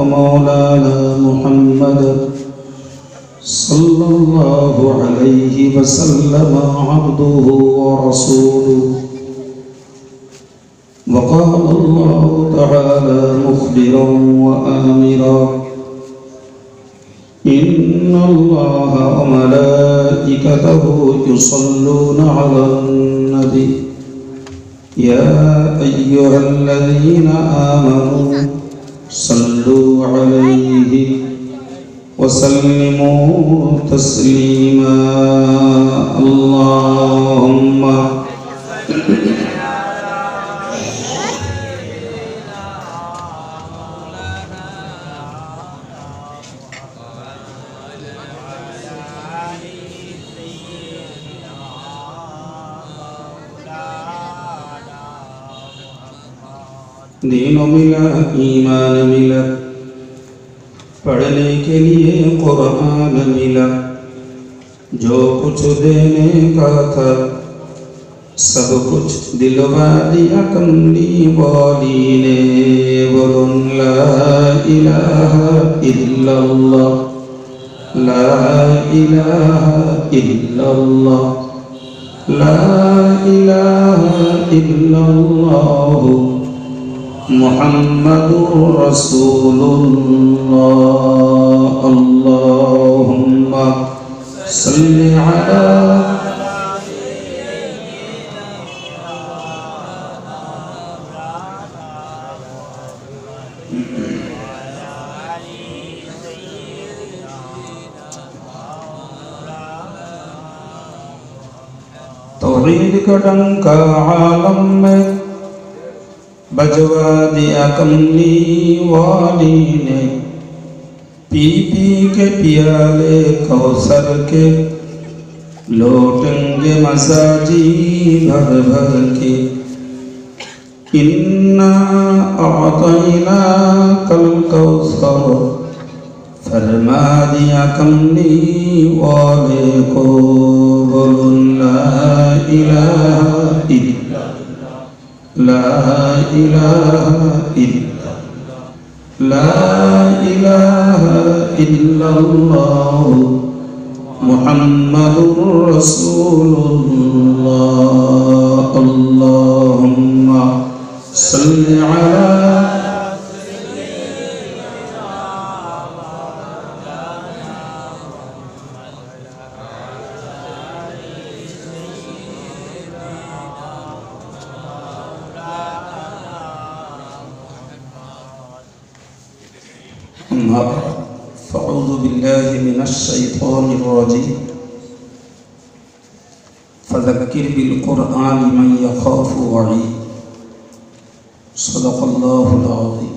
ومولانا محمد صلى الله عليه وسلم عبده ورسوله. وقال الله تعالى مخبرا وآمرا: إن الله وملائكته يصلون على النبي يا أيها الذين آمنوا صلوا عليه وسلموا تسليما. اللهم दीन मिला ईमान मिला, पढ़ने के लिए कुरान मिला, जो कुछ देने का था सब कुछ दिलवा दिया कमली वाली ने। बोलो ला इलाहा इल्लल्लाह, ला इलाहा इल्लल्लाह, ला इलाहा इल्लल्लाह मुहम्मदुर रसूलुल्लाह। अल्लाहुम्मा सल्लि अला तौहीद का डंका आलम में बजवा दिया कमली वाली ने। पी पी के पियाले कौसर के लौटेंगे मसाजी भर भर के। इन्ना आतैना कल कौसर फरमा दिया कमली वाले को। बोलो ला इलाहा इल्लल्लाह, ला इलाहा इल्लल्लाह, ला इलाहा इल्लल्लाह मुहम्मदुर रसूलुल्लाह। अल्लाहुम्मा सल्लि अला फ़अऊज़ु बिल्लाहि मिनश्शैतानिर रजीम। फ़ज़क्किर बिल क़ुरआनि मन यख़ाफ़ु वईद। सदक़ल्लाहुल अज़ीम।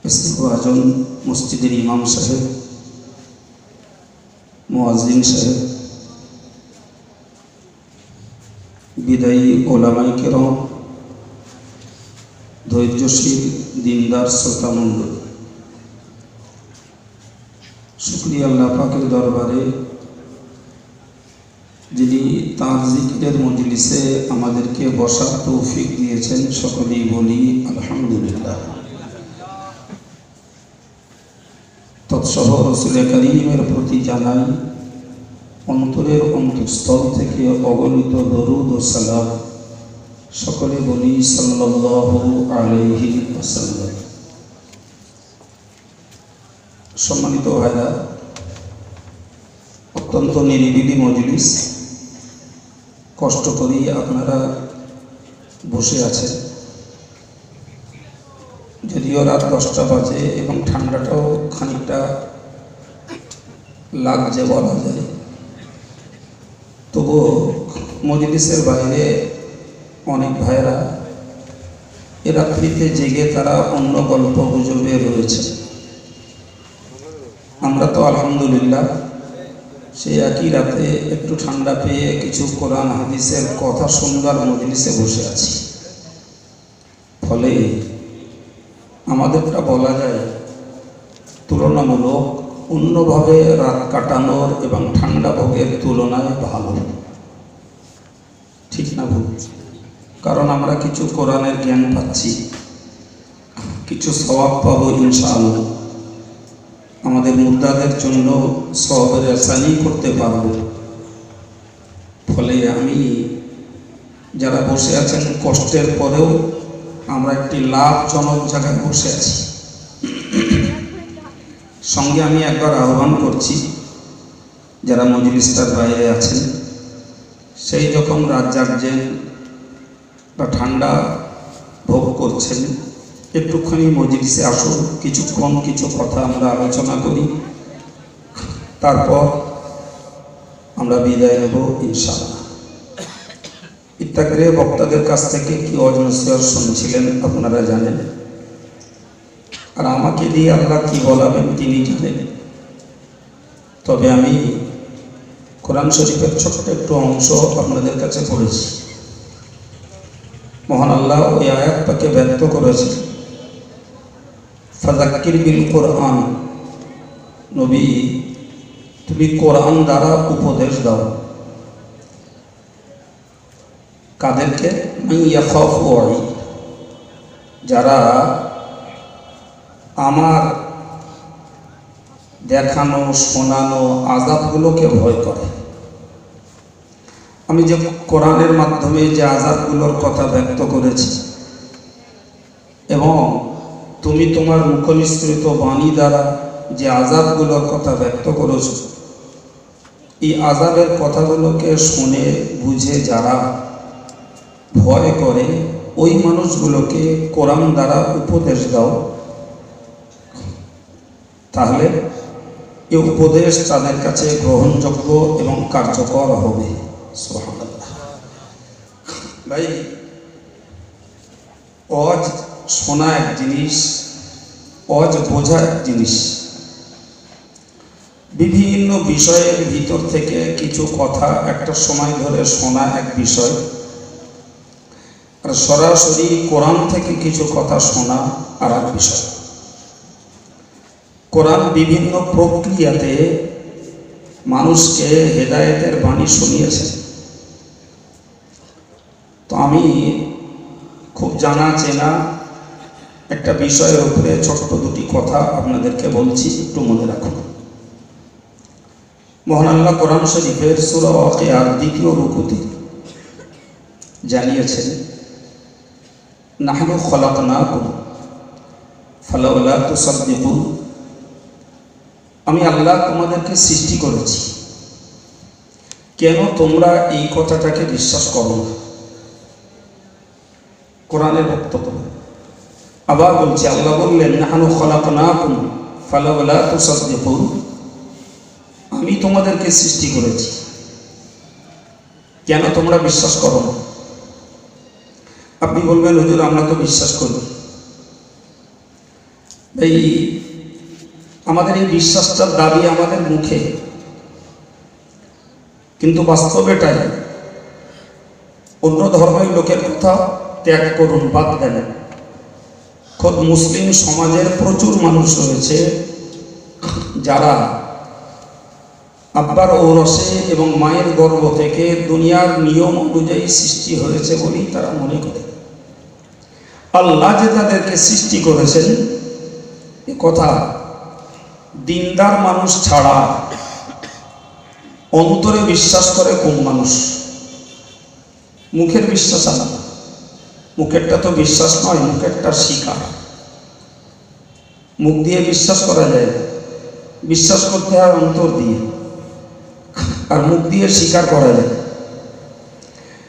इस्तिग़फ़ार मस्जिदेर इमाम साहेब, मुअज्जिन साहेब, बिदायी उलामाए किराम, धैर्यशील दिनदार श्रोता मंडल, शुक्रिया आल्लाह पाकेर दरबारे যিনি তাঁর জিকিরের মজলিসে আমাদেরকে বসার তৌফিক দিয়েছেন। সকলেই বলি আলহামদুলিল্লাহ। তৎসহ রাসূল কারীমের প্রতি জানাই অন্তরের অন্তঃস্থল থেকে অগণিত দরুদ ও সালাম। সকলে বলি সাল্লাল্লাহু আলাইহি ওয়াসাল্লাম। সম্মানিত ভাইরা, অত্যন্ত নিরিবিলি মজলিস, কষ্ট করেই আপনারা বসে আছেন। যদিও রাত 10টা বাজে এবং ঠান্ডাটাও খানিকটা লাগছে বলা যায়, তবুও মজলিসের বাইরে অনেক ভাইরা এ রাত্রিতে জেগে তারা অন্য গল্প গুজবে রয়েছে। আমরা তো আলহামদুলিল্লাহ সেই একই রাতে একটু ঠান্ডা পেয়ে কিছু কোরআন হাদিসের কথা শুনবার মজলিসে বসে আছি। ফলে আমাদেরটা বলা যায় তুলনামূলক অন্যভাবে রাত কাটানোর এবং ঠান্ডা ভোগের তুলনায় ভালো, ঠিক না ভুল? কারণ আমরা কিছু কোরআনের জ্ঞান পাচ্ছি, কিছু সওয়াব পাবো ইনশাআল্লাহ। আমাদের মুদ্দাদের জন্য সওয়াবের আসানি করতে পারব। ফলে আমি যারা বসে আছেন কষ্টের পরেও আমরা একটি লাভজনক জায়গায় বসে আছি। সঙ্গে আমি একবার আহ্বান করছি যারা মজলিসটার বাইরে আছেন, সেই রকম রাত জাগছেন বা ঠান্ডা ভোগ করছেন, একটুখানি মজলিসে আসুন, কিছুক্ষণ কিছু কথা আমরা আলোচনা করি, তারপর আমরা বিদায় নেব ইনশাআল্লাহ। ইত্যাগ্রে বক্তাদের কাছ থেকে কি অজনসিয়র শুনছিলেন আপনারা জানেন, আর আমাকে দিয়ে আল্লাহ কি বলাবেন তিনি জানেন। তবে আমি কোরআন শরীফের ছোট্ট একটু অংশ আপনাদের কাছে পড়েছি। মহান আল্লাহ ওই আয়াত পাকে ব্যক্ত করেছে, ফাযাক্কির বিল কোরআন, নবী তুমি কোরআন দ্বারা উপদেশ দাও। কাদেরকে? মান ইয়াখাফু ওয়াঈদ, যারা আমার দেখানো শোনানো আযাবগুলোকে ভয় করে। আমি যে কোরআনের মাধ্যমে যে আযাবগুলোর কথা ব্যক্ত করেছি এবং তুমি তোমার মুখনিসৃত বাণী দ্বারা যে আযাবগুলোর কথা ব্যক্ত করেছ, এই আযাবের কথাগুলোকে শুনে বুঝে যারা ভয় করে ওই মানুষগুলোকে কোরআন দ্বারা উপদেশ দাও, তাহলে এই উপদেশ তাদের কাছে গ্রহণযোগ্য এবং কার্যকর হবে। সুবহানাল্লাহ। ভাই, ওয়াজ শোনা এক জিনিস, ওয়াজ বোঝা এক জিনিস। বিভিন্ন বিষয়ের ভিতর থেকে কিছু কথা একটা সময় ধরে শোনা এক বিষয়, আর সরাসরি কোরআন থেকে কিছু কথা শোনা আর এক বিষয়। কোরআন বিভিন্ন প্রক্রিয়াতে মানুষকে হেদায়েতের বাণী শুনিয়েছে। তো আমি খুব জানা চেনা একটা বিষয়ের উপরে ছোট্ট দুটি কথা আপনাদেরকে বলছি, একটু মনে রাখুন। মহান আল্লাহ কোরআন শরীফের সূরা ওয়াকিয়ার 2য় রুকুতে জানিয়েছেন, নাহনু খলাকনাকুম ফালাউলা তুসাদ্দিকুন, আমি আল্লাহ তোমাদেরকে সৃষ্টি করেছি, কেন তোমরা এই কথাটাকে বিশ্বাস করো না? কোরআনের বক্তব্য। আবার বলছি, আল্লাহ বললেন নাহনু খলাকনাকুম ফালাউলা তুসাদ্দিকুন, আমি তোমাদেরকে সৃষ্টি করেছি, কেন তোমরা বিশ্বাস করো না? আপনি বলবেন, হুজুর আমরা তো বিশ্বাস করি। এই আমাদের এই বিশ্বাসটার দাবি আমাদের মুখে, কিন্তু বাস্তবে এটাই। অন্য ধর্মের লোকের কথা ত্যাগ করুন, বাদ দেন। খোদ মুসলিম সমাজের প্রচুর মানুষ রয়েছে যারা আব্বার ঔরসে এবং মায়ের গর্ভ থেকে দুনিয়ার নিয়ম অনুযায়ী সৃষ্টি হয়েছে বলেই তারা মনে করে আল্লাহ যে তাদেরকে সৃষ্টি করেছেন, এ কথা দিনদার মানুষ ছাড়া অন্তরে বিশ্বাস করে কোন মানুষ? মুখের বিশ্বাস আলাদা, মুখেরটা তো বিশ্বাস নয়, মুখেরটা স্বীকার। মুখ দিয়ে বিশ্বাস করা যায় না, বিশ্বাস করতে হয় অন্তর দিয়ে, আর মুখ দিয়ে স্বীকার করা যায়।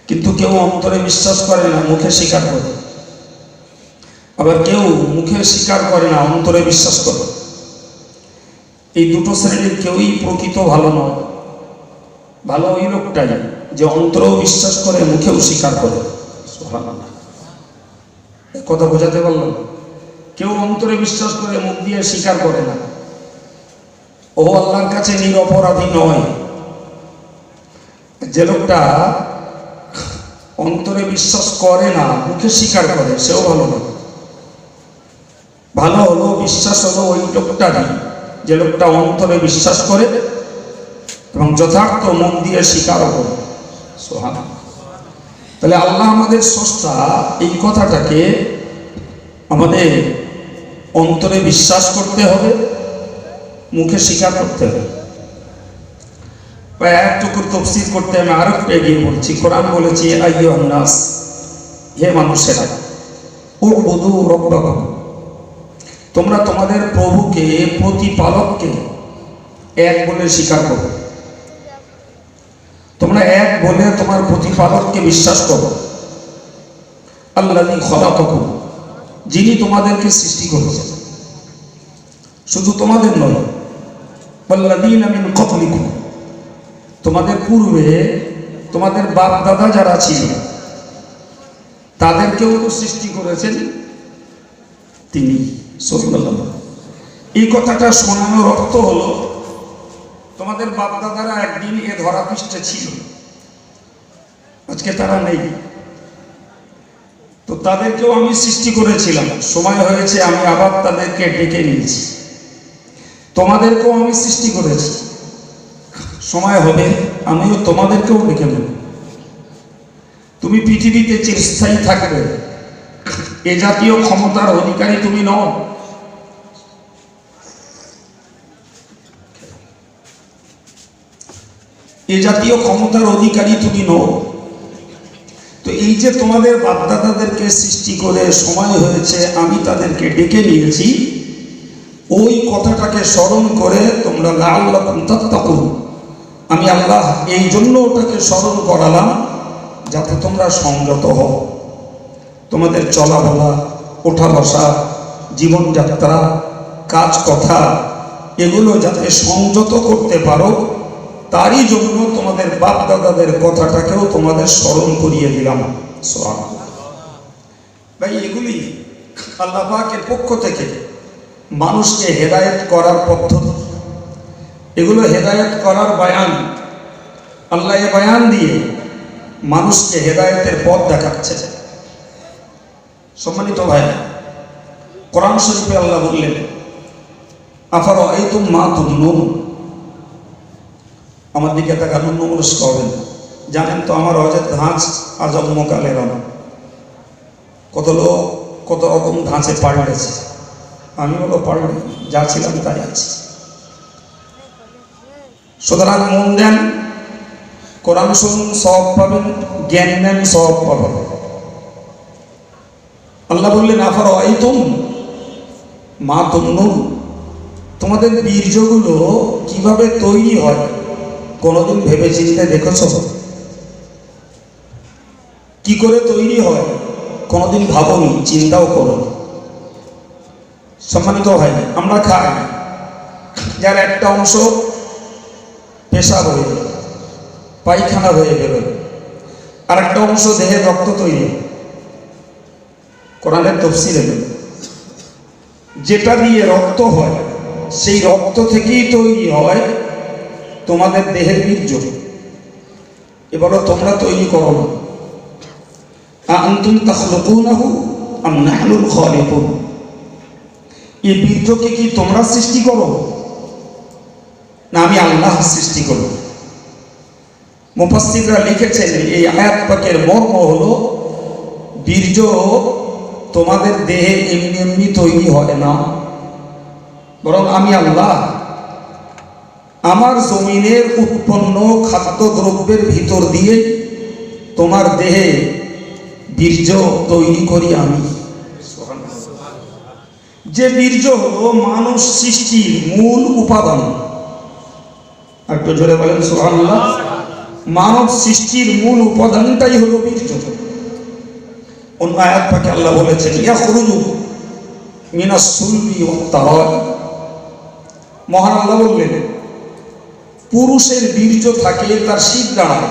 কিন্তু কেউ অন্তরে বিশ্বাস করে না, মুখে স্বীকার করে। আবার কেউ মুখে স্বীকার করে না, অন্তরে বিশ্বাস করে। এই দুটো শ্রেণীর কেউই প্রকৃত ভালো নয়। ভালো ওই লোকটাই যে অন্তরেও বিশ্বাস করে, মুখেও স্বীকার করে। সুবহানাল্লাহ। কথা বোঝাতে পারলাম? কেউ অন্তরে বিশ্বাস করে, মুখ দিয়ে স্বীকার করে না, ও আল্লাহর কাছে নিরপরাধী নয়। যে লোকটা অন্তরে বিশ্বাস করে না, মুখে স্বীকার করে, সেও ভালো না। ভালো হলো, বিশ্বাস হলো ওই লোকটারই যে লোকটা অন্তরে বিশ্বাস করে এবং যথার্থ মন দিয়ে স্বীকারও করে। সুবহানাল্লাহ। তাহলে আল্লাহ আমাদের স্রষ্টা এই কথাটাকে আমাদের অন্তরে বিশ্বাস করতে হবে, মুখে স্বীকার করতে হবে। একটুকু তফসির করতে আমি আরো এগিয়ে বলছি। কোরআন বলেছে আইয়ুহান নাস, হে মানুষেরা, উবুদু রাব্বাকুম, তোমরা তোমাদের প্রভুকে, প্রতিপালককে এক বলে স্বীকার করো। তোমরা এক বলে তোমার প্রতিপালককে বিশ্বাস করো। আল্লাযী খালাকাকুম, যিনি তোমাদেরকে সৃষ্টি করেছেন, শুধু তোমাদের নয়, ওয়াল্লাযীনা মিন ক্বাবলিকুম, তোমাদের পূর্বে তোমাদের বাপ দাদা যারা ছিল তাদেরকেও তো সৃষ্টি করেছেন তিনি। সুবহানাল্লাহ। এই কথাটা শোনানোর অর্থ হলো তোমাদের বাপ দাদারা একদিন এ ধরা পৃষ্ঠে ছিল, আজকে তারা নেই, তো তাদেরকেও আমি সৃষ্টি করেছিলাম, সময় হয়েছে আমি আবার তাদেরকে ডেকে নিয়েছি। তোমাদেরকেও আমি সৃষ্টি করেছি, সময় হবে আমিও তোমাদেরকেও ডেকে নেব। তুমি পৃথিবীতে চিরস্থায়ী থাকবে, এ জাতীয় ক্ষমতার অধিকারী তুমি নও। এ জাতীয় ক্ষমতার অধিকারী তুমি নও। তো এই যে তোমাদের বাপদাদাদেরকে সৃষ্টি করে সময় হয়েছে আমি তাদেরকে ডেকে নিয়েছি, ওই কথাটাকে স্মরণ করে তোমরা লাআল্লাকুম তাত্তাকুন, আমি আল্লাহ এই জন্য ওটাকে স্মরণ করালাম যাতে তোমরা সংযত হও। তোমাদের চলা বলা, ওঠা বসা, জীবনযাত্রা, কাজ কথা, এগুলো যাতে সংযত করতে পারো, তারই জন্য তোমাদের বাপ দাদাদের কথাটাকেও তোমাদের স্মরণ করিয়ে দিলাম। সুবহানাল্লাহ। ভাই, এগুলি আল্লাহ পাকের পক্ষ থেকে মানুষকে হেদায়েত করার পদ্ধতি, এগুলো হেদায়েত করার বায়ান। আল্লাহ এ বায়ান দিয়ে মানুষকে হেদায়েতের পথ দেখাচ্ছে। সম্মানিত ভাই, কোরআন শরীফে আল্লাহ বললেন আফারাআইতুম মা তুমনুন, আমার দিকে তাকান, নমস্ক হবেন। জানেন তো আমার অজের ধাঁচ আজন্মকালের কত লোক কত রকম ধাঁচে পাল্টেছে, আমি বলো পাল্টে যা ছিলাম তাই আছি। সুতরাং মন দেন, কোরআন শুনুন, সওয়াব পাবেন, জ্ঞান নেন, সওয়াব পাবেন। আল্লাহ বললেন আফারাআইতুম মা তুমনুন, তোমাদের বীর্যগুলো কিভাবে তৈরি হয় কোনোদিন ভেবে চিন্তে দেখেছ? কি করে তৈরি হয় কোনোদিন ভাবনি, চিন্তাও করো। সম্মানিত ভাই, আমরা খাই, যার একটা অংশ পেশাব হয়ে গেল, পায়খানা হয়ে গেল, আর একটা অংশ দেহে রক্ত তৈরি। কোরআনের তাফসীরে যেটা দিয়ে রক্ত হয় সেই রক্ত থেকেই তৈরি হয় তোমাদের দেহের বীর্য। এবারও তোমরা তৈরি করো না। আনতুম তাখলুকুনাহু আম নাহনুল খালিকুন, এই বীর্যকে কি তোমরা সৃষ্টি করো না আমি আল্লাহ সৃষ্টি করব? মুফাসসিররা লিখেছেন এই আয়াত পাকের মর্ম হলো বীর্য তোমাদের দেহে এমনি এমনি তৈরি হয় না, বরং আমি আল্লাহ আমার জমিনের উৎপন্ন খাদ্যদ্রব্যের ভিতর দিয়ে তোমার দেহে বীর্য তৈরি করি আমি। যে বীর্য হলো মানব সৃষ্টির মূল উপাদান, একটু জোরে বলেন সুবহানাল্লাহ। মানব সৃষ্টির মূল উপাদানটাই হলো বীর্য। অন্য আয়াত পাকে আল্লাহ বলেছেন ইয়াখরুজু মিনাস সুলবি ওয়াত তারাইব, মহান আল্লাহ বললেন পুরুষের বীর্য থাকে তার শির দাঁড়ায়,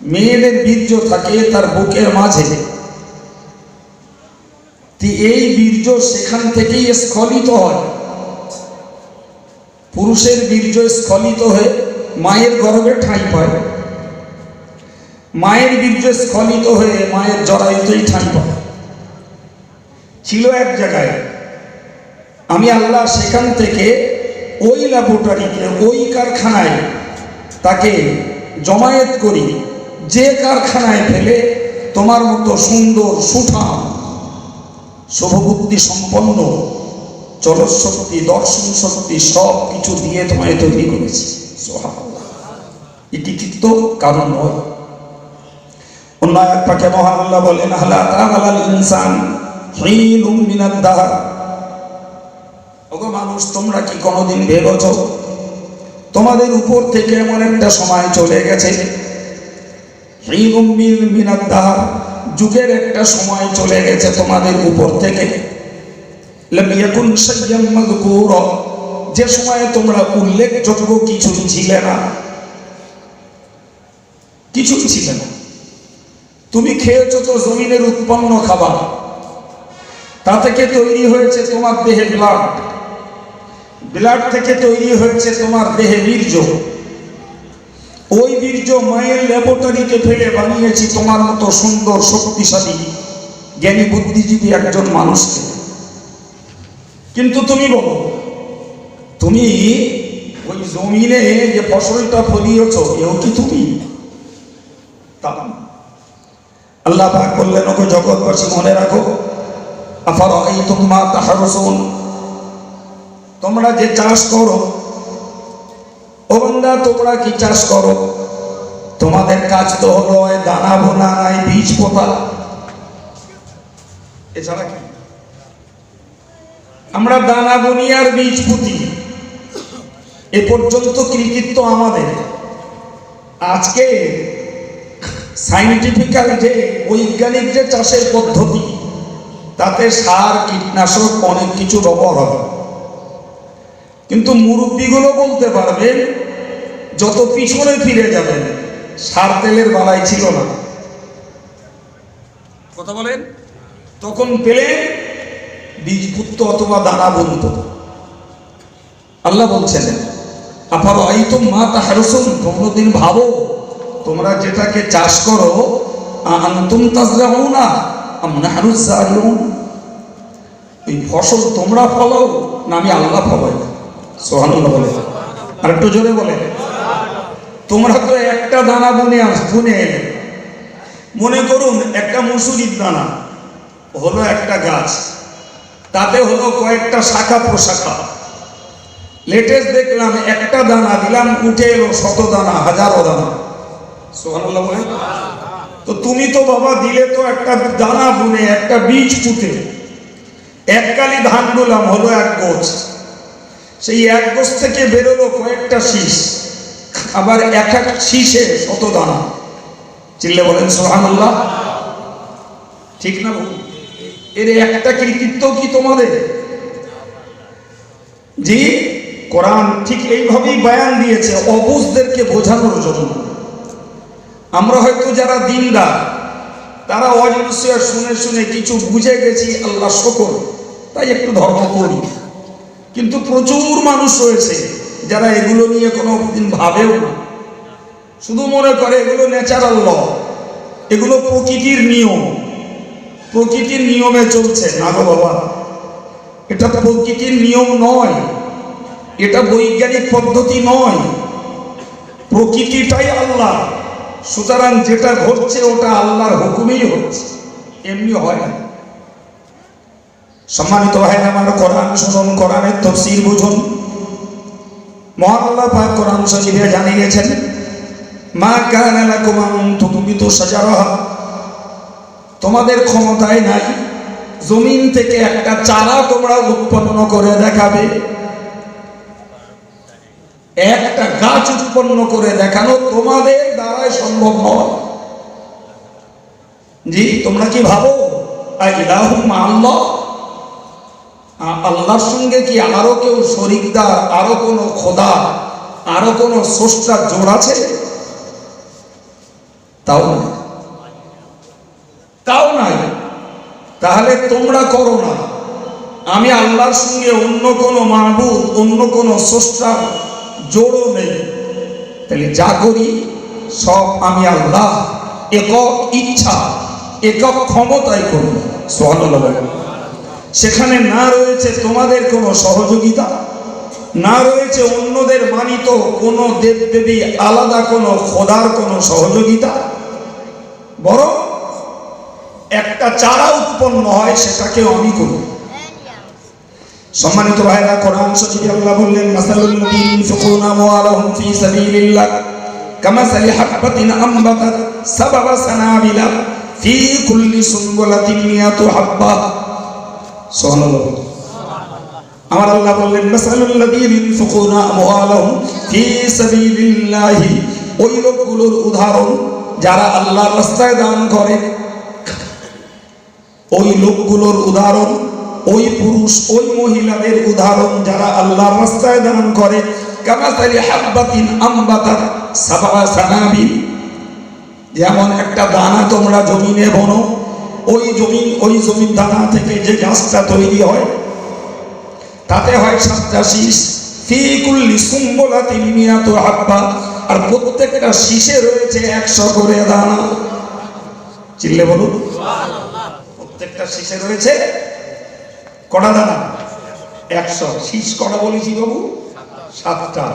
মেয়েদের বীর্য থাকে তার বুকের মাঝে। এই বীর্য সেখান থেকেই স্খলিত হয়। পুরুষের বীর্য স্খলিত হয়ে মায়ের গর্ভে ঠাঁই পায়, মায়ের বীর্য স্খলিত হয়ে মায়ের জরায়ুতেই ঠাঁই পায়। ছিল এক জায়গায়, আমি আল্লাহ সেখান থেকে ওই ল্যাবরেটরিতে, ওই কারখানায় তাকে জমায়েত করি, যে কারখানায় ফেলে তোমার মতো সুন্দর সুঠাম শুভবুদ্ধি সম্পন্ন, চলৎ শক্তি, দর্শন শক্তি সব কিছু দিয়ে তোমায় তৈরি করেছি। সুবহানাল্লাহ। এটি কিন্তু কারণ নয়। অন্য আয়াত পাকে মহান আল্লাহ বলেন, হালা তাআলাল ইনসান হিলুম মিনাদ দাহর। ওগো মানুষ, তোমরা কি কোনোদিন ভেবেছো তোমাদের উপর থেকে এমন একটা সময় চলে গেছে? হিলুম মিনাদ দাহর, যুগের একটা সময় চলে গেছে তোমাদের উপর থেকে। লাম ইয়াকুন শাইয়্যান মাযকুরা, যে সময়ে তোমরা উল্লেখযোগ্য কিছু ছিলে না, কিছু ছিলে না। তুমি খেয়েছো তো জমিনের উৎপন্ন খাবার, তা থেকে তৈরি হয়েছে তোমার দেহে ব্লাড, ব্লাড থেকে তৈরি হয়েছে তোমার দেহে বীর্য, ওই বীর্য মায়ের ল্যাবরেটরিতে ফেলে বানিয়েছি তোমার মতো সুন্দর শক্তিশালী জ্ঞানী বুদ্ধিজীবী একজন মানুষকে। কিন্তু তুমি বলো, তুমি ওই জমিনে যে ফসলটা ফলিয়েছ, এও কি তুমি? তা আল্লাহ পাক বললেন, ওকে জগৎবাসী মনে রাখো, আফারাআইতুম মা তাহরুসুন, তোমরা যে চাষ করো, ও বান্দা তোমরা কি চাষ করো? তোমাদের কাজ তো হলো দানা বোনা, নাই বীজ পোতা, এছাড়া কি? আমরা দানা বুনি আর বীজ পুঁতি, এ পর্যন্ত কৃতিত্ব আমাদের। আজকে সাইন্টিফিক্যাল যে বৈজ্ঞানিক যে চাষের পদ্ধতি, তাতে সার কীটনাশক অনেক কিছু ব্যবহার হবে, কিন্তু মুরব্বীগুলো বলতে পারবে, যত পিছনে ফিরে যাবেন সার তেলের বালাই ছিল না। কথা বলেন, তখন পেলে বীজ পুত্ত অথবা দানা বুনত। আল্লাহ বলছেন, আফারাআইতুম মা তাহরুসুন, কোনদিন ভাবো তোমরা যেটাকে চাষ করো, আনতুম তাজরাউনা আম নাহনুজ জারিউন, এই ফসল তোমরা ফলাও না আমি আল্লাহ ফলাই? সুবহানাল্লাহ বলে, আর একটু জোরে বলে। তোমরা তো একটা দানা বুনে এলে, মনে করুন একটা মুসুরির দানা হলো একটা গাছ, তাতে হলো কয়েকটা শাখা প্রশাখা। লেটেস্ট দেখলাম একটা দানা দিলাম, উঠে এলো শত দানা, হাজারো দানা। সুবহানাল্লাহ বলে। তো তুমি তো বাবা দিলে তো একটা দানা বুনে, একটা বীজ পুঁতে, এককালি ধান বললাম হলো এক গোছ, সেই এক গোছ থেকে বেরোলো কয়েকটা শীষ, আবার এক এক শীষে শত দানা। চিল্লে বলেন সুবহানাল্লাহ। ঠিক না? এর একটা কৃতিত্ব কি তোমাদের? জি, কোরআন ঠিক এইভাবেই বয়ান দিয়েছে অবুঝদেরকে বোঝানোর জন্য। আমরা হয়তো যারা দিনদার, তারা অজনসিয়া শুনে শুনে কিছু বুঝে গেছি, আল্লাহ শকর, তাই একটু ধর্ম করি। কিন্তু প্রচুর মানুষ রয়েছে যারা এগুলো নিয়ে কোনো দিন ভাবেও না, শুধু মনে করে এগুলো ন্যাচারাল ল, এগুলো প্রকৃতির নিয়ম, প্রকৃতির নিয়মে চলছে। না গো বাবা, এটা প্রকৃতির নিয়ম নয়, এটা বৈজ্ঞানিক পদ্ধতি নয়, প্রকৃতিটাই আল্লাহ। সুতরাং যেটা ঘটছে ওটা আল্লাহর হুকুমেই হচ্ছে, এমনি হয় না। সম্মানিত ভাই আমার, কোরআন শুনুন, কোরআনের তাফসীর বুঝুন। মহান আল্লাহ পাক কোরআন শরীফে জানিয়েছেন, মা কানা লাকুম আন তুনবিতু শাজারাহা, তোমাদের ক্ষমতায় নাই জমিন থেকে একটা চারা তোমরা উৎপন্ন করে দেখাবে, একটা গাছ উৎপন্ন করে দেখানো তোমাদের দ্বারাই সম্ভব নয়। জি, তোমরা কি ভাবো ইলাহুম আল্লাহ, আল্লাহর সঙ্গে কি আরো কেউ শরীকদার, আরো কোনো খোদা, আরো কোনো স্রষ্টা জোড় আছে? তাও নাই, তাও নাই। তাহলে তোমরা করো না, আমি আল্লাহর সঙ্গে অন্য কোনো মাবুদ, অন্য কোনো স্রষ্টা জোড়ও নেই। তাহলে যা করি সব আমি আল্লাহ একক ইচ্ছা, একক ক্ষমতায় করি। সুবহানাল্লাহ। সেখানে না রয়েছে তোমাদের কোনো সহযোগিতা, না রয়েছে অন্যদের মানিত কোনো দেবদেবী, আলাদা কোনো খোদার কোনো সহযোগিতা। বরং একটা চারা উৎপন্ন হয় সেটাকেও আমি করি। সম্মানিত ভাইরা, কোরআন শরীফে আল্লাহ বললেন, মাসালুল লাযীনা ইউনফিকুনা আমওয়ালাহুম ফী সাবিলিল্লাহ কামাসালি হাববাতিন আমবাতাত সাবআ সানাবিলা ফী কুল্লি সুনবুলাতিন মিয়াতু হাব্বা। সুবহানাল্লাহ। আমার আল্লাহ বললেন, মাসালুল লাযীনা ইউনফিকুনা আমওয়ালাহুম ফী সাবিলিল্লাহ, ওই লোকগুলোর উদাহরণ যারা আল্লাহর রাস্তায় দান করে। ওই লোকগুলোর উদাহরণ, ওই পুরুষ ওই মহিলাদের উদাহরণ যারা আল্লাহর রাস্তায় দান করে। কামাসালি হাববাতিন আমবাতাত সাবআ সানাবিল, যেমন একটা দানা তোমরা জমিনে বনো, ওই জমিন দানা থেকে যে গাছটা তৈরি হয় তাতে হয় 7টা শীষ। ফী কুল্লি সুনবুলাতিন মিয়াতু হাব্বা, আর প্রত্যেকটা শীষে রয়েছে 100 করে দানা। চিল্লে বলুন সুবহানাল্লাহ। প্রত্যেকটা শীষে রয়েছে কটা দানা? 100। শীষ কটা বলেছি বাবু? 7টা।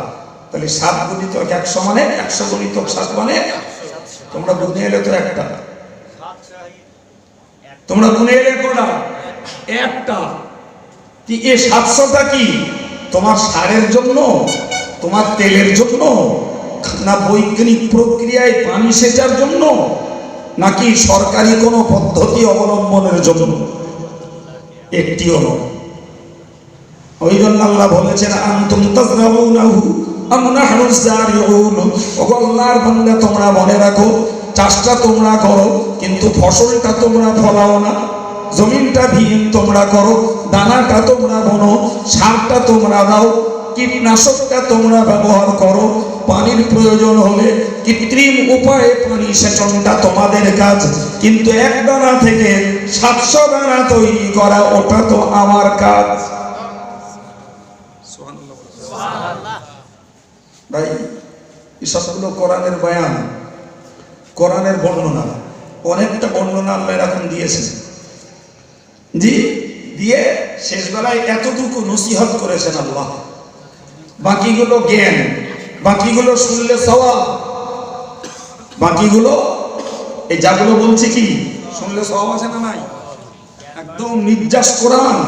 তাহলে 7 গুণিতক 100 মানে 100 গুণিতক 7 মানে, তোমরা গুনে এলে তো একটা, তোমরা গুনে এলে কটা? একটা। এই 700টা কি তোমার সারের জন্য, তোমার তেলের জন্য, না বৈজ্ঞানিক প্রক্রিয়ায় পানি সেচার জন্য, নাকি সরকারি কোনো পদ্ধতি অবলম্বনের জন্য? একটিও নয়। ওই জন্য আল্লাহ বলেছেন, আনতুম তাজরাউনাহু আম নাহনুজ জারিউন। ওগো আল্লাহর বান্দা, তোমরা মনে রাখো, চাষটা তোমরা করো কিন্তু ফসলটা তোমরা ফলাও না। জমিনটা ভিন তোমরা করো, দানাটা তোমরা বনো, সারটা তোমরা দাও, কীটনাশকটা তোমরা ব্যবহার করো, পানির প্রয়োজন হলে কৃত্রিম উপায়ে পানি সেচনটা তোমাদের কাজ, কিন্তু এক দানা থেকে 700 দানা তৈরি করা ওটা তো আমার কাজ। ভাই, এসবগুলো কোরআনের বয়ান, কোরআনের বর্ণনা। অনেকটা বর্ণনা আল্লাহ এরকম দিয়েছেন, জি, দিয়ে শেষ বেলায় এতটুকু নসিহত করেছেন আল্লাহ, বাকিগুলো জ্ঞান, বাকিগুলো শুনলে সওয়াব, বাকিগুলো এই যাগুলো বলছে কি শুনলে সওয়াব আছে না নাই? একদম নির্যাস কোরআন,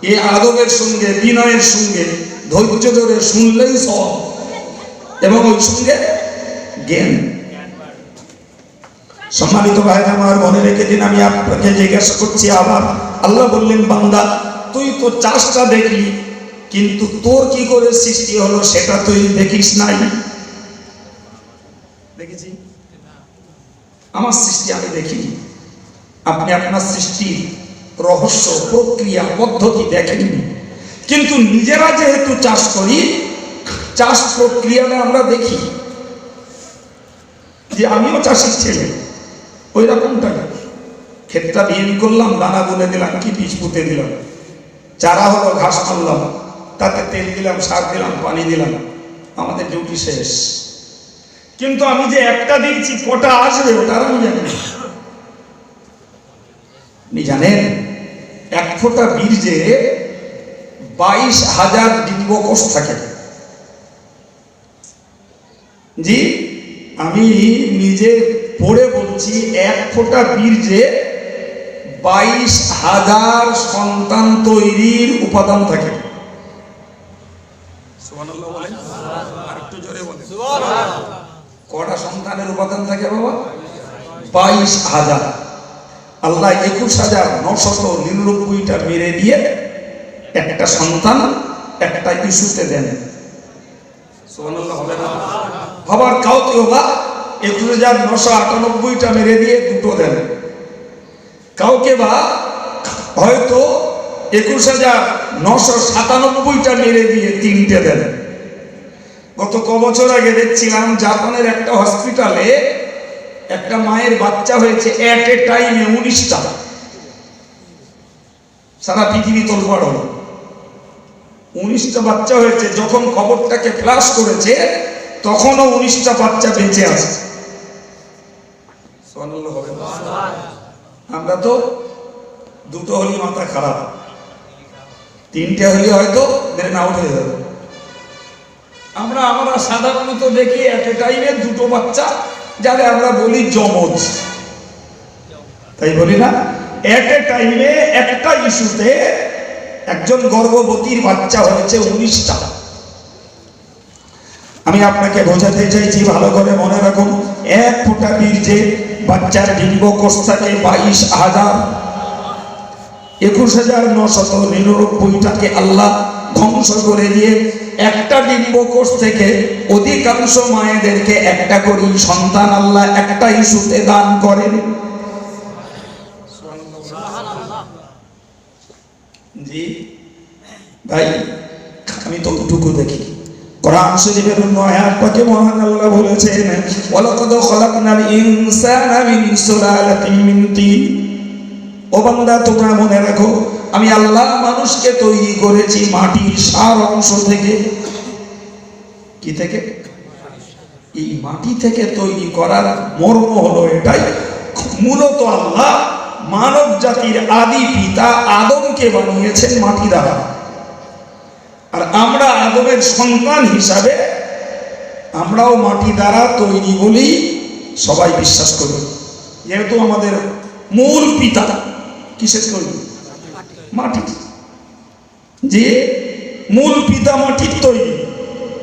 এই আদবের সঙ্গে বিনয়ের সঙ্গে ধৈর্য ধরে শুনলেই সওয়াব, এবং ওই সঙ্গে জ্ঞান। সম্মানিত ভাইরা আমার, মনে রেখে দিন, আমি আপনাকে জিজ্ঞাসা করছি আবার। আল্লাহ বললেন, বান্দা তুই তো চাষটা দেখলি, কিন্তু তোর কি করে সৃষ্টি হলো সেটা তুই দেখিস নাই। দেখেছি? আমার সৃষ্টি আমি দেখি, আপনি আপনার সৃষ্টির রহস্য, প্রক্রিয়া, পদ্ধতি দেখেননি, কিন্তু নিজেরা যেহেতু চাষ করি, চাষ প্রক্রিয়াটা আমরা দেখি। যে আমিও চাষির ছেলে, ওই রকমটা ক্ষেতটা বিয়ে করলাম, দানা বুনে দিলাম, কি বীজ পুঁতে দিলাম, চারা হলো, ঘাস মারলাম, তাতে তেল দিলাম, সার দিলাম, পানি দিলাম, আমাদের ডিউটি শেষ। কিন্তু আমি যে একটা দিয়েছি কটা আসবে ওটা আমি জানি। আপনি জানেন 1 ফোঁটা বীজে 22,000 ডিম্বকোষ থাকে। জি, আমি নিজে পড়ে বলছি, 1 ফোঁটা বীজে 22,000 সন্তান তৈরির উপাদান থাকে। সুবহানাল্লাহ বলেন, আর একটু জোরে বলেন সুবহানাল্লাহ। কটা সন্তানের উপাদান থাকে বাবা? 22,000। আল্লাহ 21,999টা মেরে দিয়ে একটা সন্তান একটা ইস্যুতে দেন। সুবহানাল্লাহ বলেন। আবার কাউকে বা 21,998টা মেরে দিয়ে 2টো দেন, কাউকে বা হয়তো 21,997টা মেরে দিয়ে 3টে দেন। গত কবছর আগে দেখছিলাম জাপানের একটা হসপিটালে একটা মায়ের বাচ্চা হয়েছে এট এ টাইমে 19টা। সারা পৃথিবী তোলপাড় হলো, 19টা বাচ্চা হয়েছে। যখন খবরটাকে ফ্ল্যাশ করেছে তখনও 19টা বাচ্চা বেঁচে আছে। আমরা তো 2টো হলি মাথা খারাপ, 3টে হলি হয়তো ব্রেন আউট হয়ে যাবে। আমরা সাধারণত দেখি এট এ টাইমে 2টো বাচ্চা, যাদের আমরা বলি যমজ। তাই বলি না, এট এ টাইমে একটা ইস্যুতে একজন গর্ভবতীর বাচ্চা হয়েছে 19টা। আমি আপনাকে বোঝাতে চাইছি, ভালো করে মনে রাখুন, এক ফোঁটা বীর্যে বাচ্চার ডিম্বকোষ থাকে 22,000, 21,999টাকে আল্লাহ ধ্বংস করে দিয়ে একটা ডিম্বকোষ থেকে অধিকাংশ মায়েদেরকে একটা করে সন্তান আল্লাহ একটা ইস্যুতে দান করেন। জি ভাই, আমি তো টুকু দেখি কোরআন শরীফের অন্য আয়াত পাকে মহান আল্লাহ বলেছেন, ওয়ালাকাদ খালাকনাল ইনসানা মিন সুলালাতিন মিন তিন। ও বান্দা, তোমরা মনে রাখো, আমি আল্লাহ মানুষকে তৈরি করেছি মাটির সার অংশ থেকে। কি থেকে? এই মাটি থেকে তৈরি করার মর্ম হলো এটাই, মূলত আল্লাহ মানব জাতির আদি পিতা আদমকে বানিয়েছেন মাটি দ্বারা, আর আমরা আদমের সন্তান হিসাবে আমরাও মাটি দ্বারা তৈরি বলেই সবাই বিশ্বাস করি। যেহেতু আমাদের মূল পিতা কিসের তৈরি? মাটি। যে মূল পিতা মাটির তৈরি,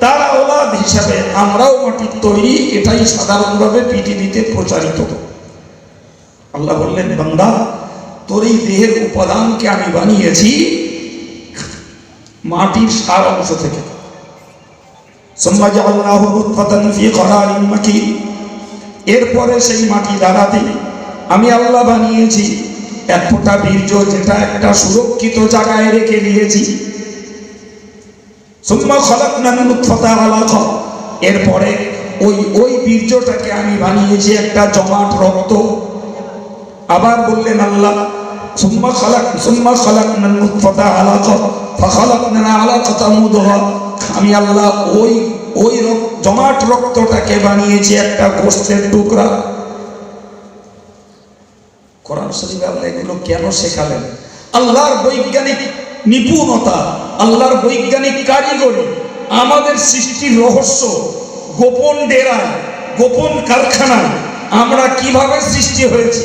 তার আওলাদ হিসাবে আমরাও মাটির তৈরি, এটাই সাধারণভাবে পৃথিবীতে প্রচারিত। আল্লাহ বললেন, বান্দা, তোর এই দেহের উপাদানকে আমি বানিয়েছি মাটির সার অংশ থেকে। এরপরে সেই মাটি দ্বারাতে আমি আল্লাহ বানিয়েছি এক ফোঁটা বীর্য, যেটা একটা সুরক্ষিত জায়গায় রেখে দিয়েছি। এরপরে ওই বীর্যটাকে আমি বানিয়েছি একটা জমাট রক্ত। আবার বললেন আল্লাহ, আমি আল্লাহ ওই জমাট রক্তটাকে বানিয়েছি একটা গোশতের টুকরা। কোরআন শরীফে আল্লাহ এগুলো কেন শেখালেন? আল্লাহর বৈজ্ঞানিক নিপুণতা, আল্লাহর বৈজ্ঞানিক কারিগরি, আমাদের সৃষ্টির রহস্য, গোপন ডেরায়, গোপন কারখানায় আমরা কিভাবে সৃষ্টি হয়েছি,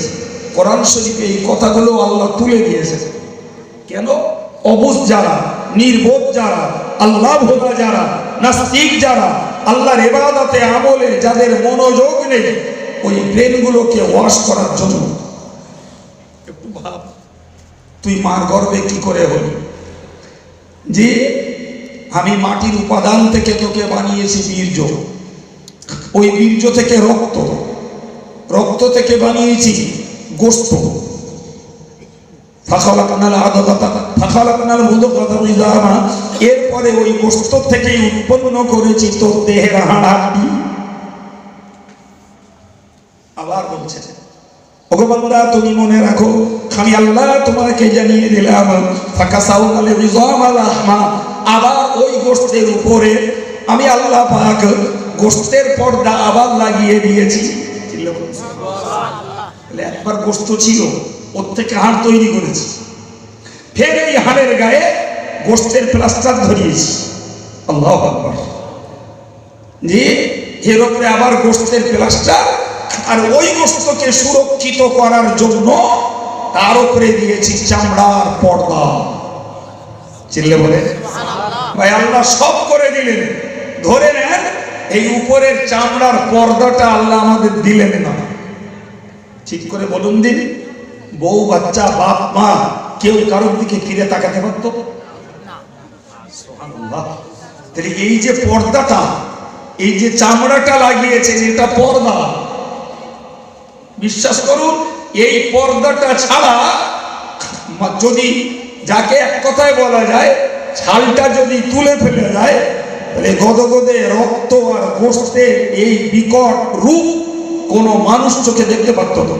কোরআন শরীফে এই কথাগুলো আল্লাহ তুলে দিয়েছেন। কেন? অবুঝ যারা, নির্বোধ যারা, আল্লাহ ভোলা যারা, নাস্তিক যারা, আল্লাহর ইবাদতে আমলে যাদের মনোযোগ নেই, ওই ব্রেনগুলোকে ওয়াশ করার জন্য। একটু ভাব, তুই মার গর্ভে কি করে হলি? যে আমি মাটির উপাদান থেকে তোকে বানিয়েছি বীর্য, ওই বীর্য থেকে রক্ত, রক্ত থেকে বানিয়েছি গোশত, এরপরে ওই গোশত থেকে উৎপন্ন করেছি তোর দেহের হাড়। আবার বলছে, ওগো বান্দা, তুমি মনে রাখো, আমি আল্লাহ তোমাকে জানিয়ে দিলাম, আবার ওই গোশতের উপরে আমি আল্লাহ পাক গোশতের পর্দা আবার লাগিয়ে দিয়েছি। একবার গোশত ছিল, ওর থেকে হাড় তৈরি করেছি, ফের এই হাড়ের গায়ে গোশতের প্লাস্টার ধরিয়েছি। আল্লাহু আকবার। যে এর উপরে আবার গোশতের প্লাস্টার, আর ওই গোশতকে সুরক্ষিত করার জন্য তার উপরে দিয়েছি চামড়ার পর্দা। চিল্লে বলে ভাই, আল্লাহ সব করে দিলেন। ধরে নেন এই উপরের চামড়ার পর্দাটা আল্লাহ আমাদের দিলেন না। ঠিক করে বলুন দিন, বউ বাচ্চা বাপ মা কেউ কারোর দিকে ফিরে তাকাতে পারত? সুবহানাল্লাহ। তাহলে এই যে পর্দাটা, এই যে চামড়াটা লাগিয়েছে, এটা পর্দা। বিশ্বাস করুন, এই পর্দাটা ছাড়া যদি, যাকে এক কথায় বলা যায়, ছালটা যদি তুলে ফেলে যায়, তাহলে গদগদে রক্ত আর গোশতের এই বিকট রূপ কোন মানুষ চোখে দেখতে পারত না।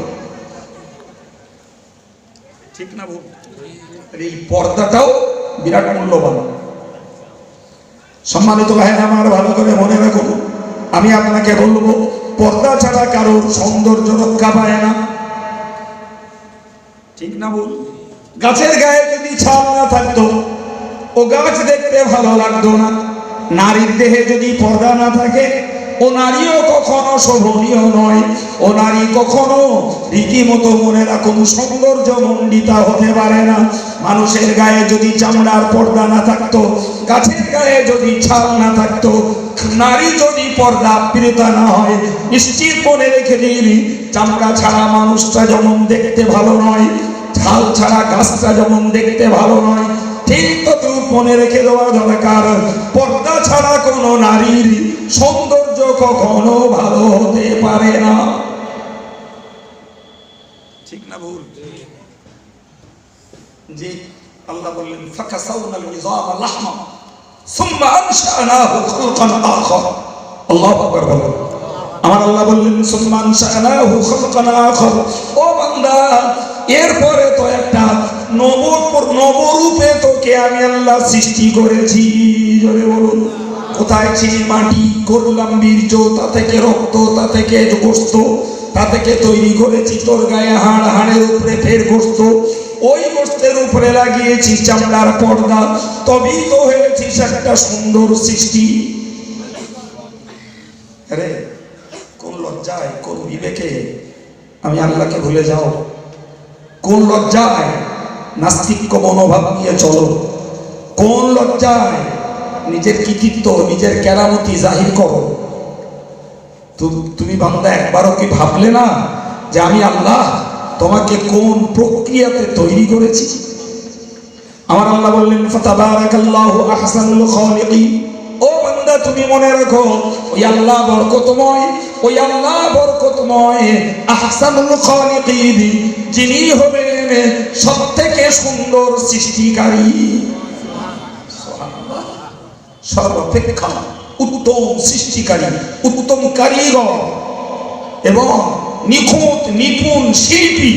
ঠিক না ভুল? এই পর্দাটাও বিরাট মূল্যবান। সম্মানিত ভাইরা আমার, ভালো করে মনে রাখুন, আমি আপনাকে বলবো, পর্দা ছাড়া কারোর সৌন্দর্য রক্ষা পায় না। ঠিক না ভুল? গাছের গায়ে যদি ছাল না থাকতো, ও গাছ দেখতে ভালো লাগতো না। নারীর দেহে যদি পর্দা না থাকে, ও নারীও কখনো শোভনীয় নয়, ও নারী কখনো রীতিমতো মনে রাখুন সৌন্দর্য মণ্ডিতা হতে পারে না। মানুষের গায়ে যদি চামড়ার পর্দা না থাকতো, গাছের গায়ে যদি ছাল না থাকতো, নারী যদি পর্দা আবৃতা না হয়, নিশ্চিত মনে রেখে দিন চামড়া ছাড়া মানুষটা যেমন দেখতে ভালো নয়, ছাল ছাড়া গাছটা যেমন দেখতে ভালো নয়, ঠিক তদ্রূপ মনে রেখে দেওয়া দরকার পর্দা ছাড়া কোনো নারীর সৌন্দর্য কখনো ভালো হতে পারে না। ঠিক না ভুল? জি, আল্লাহ বললেন ফাকাসাউনাল ইযামা লাহমা সুম্মা আনশানাহু খালকান আখার। আল্লাহু আকবার বলেন। আমার আল্লাহ বললেন সুম্মা আনশানাহু খালকান আখার। ও বান্দা, এরপরে তো একটা নবরূপে তোকে আমি আল্লাহ সৃষ্টি করেছি। জোরে বলুন, কোথায় ছিল মাটি, করলাম বীর্য, তা থেকে রক্ত, তা থেকে গোস্ত, তা থেকে তৈরি করেছি তোর গায়ে হাড়, হাড়ের উপরে ফের গোস্ত, ওই গোস্তের উপরে লাগিয়েছি চামড়ার পর্দা, তবেই তো হয়েছিস একটা সুন্দর সৃষ্টি। আরে কোন লজ্জায়, কোন বিবেকে আমি আল্লাহকে ভুলে যাও? কোন লজ্জায় নাস্তিক্য মনোভাব নিয়ে চলো? কোন লজ্জায় নিজের কৃতিত্ব, নিজের কেরামতি জাহির করো? তুমি বান্দা একবারও কি ভাবলে না যে আমি আল্লাহ তোমাকে কোন প্রক্রিয়াতে তৈরি করেছি? আমার আল্লাহ বললেন ফাতাবারাকাল্লাহু আহসানুল খালিকিন। ও বান্দা, তুমি মনে রাখো ওই আল্লাহ বরকতময়, ওই আল্লাহ বরকতময় আহসানুল খালিকিন, যিনি হবেন সবথেকে সুন্দর সৃষ্টিকারী, সর্বাপেক্ষা উত্তম সৃষ্টিকারী, উত্তম কারিগর এবং নিখুঁত নিপুণ শিল্পী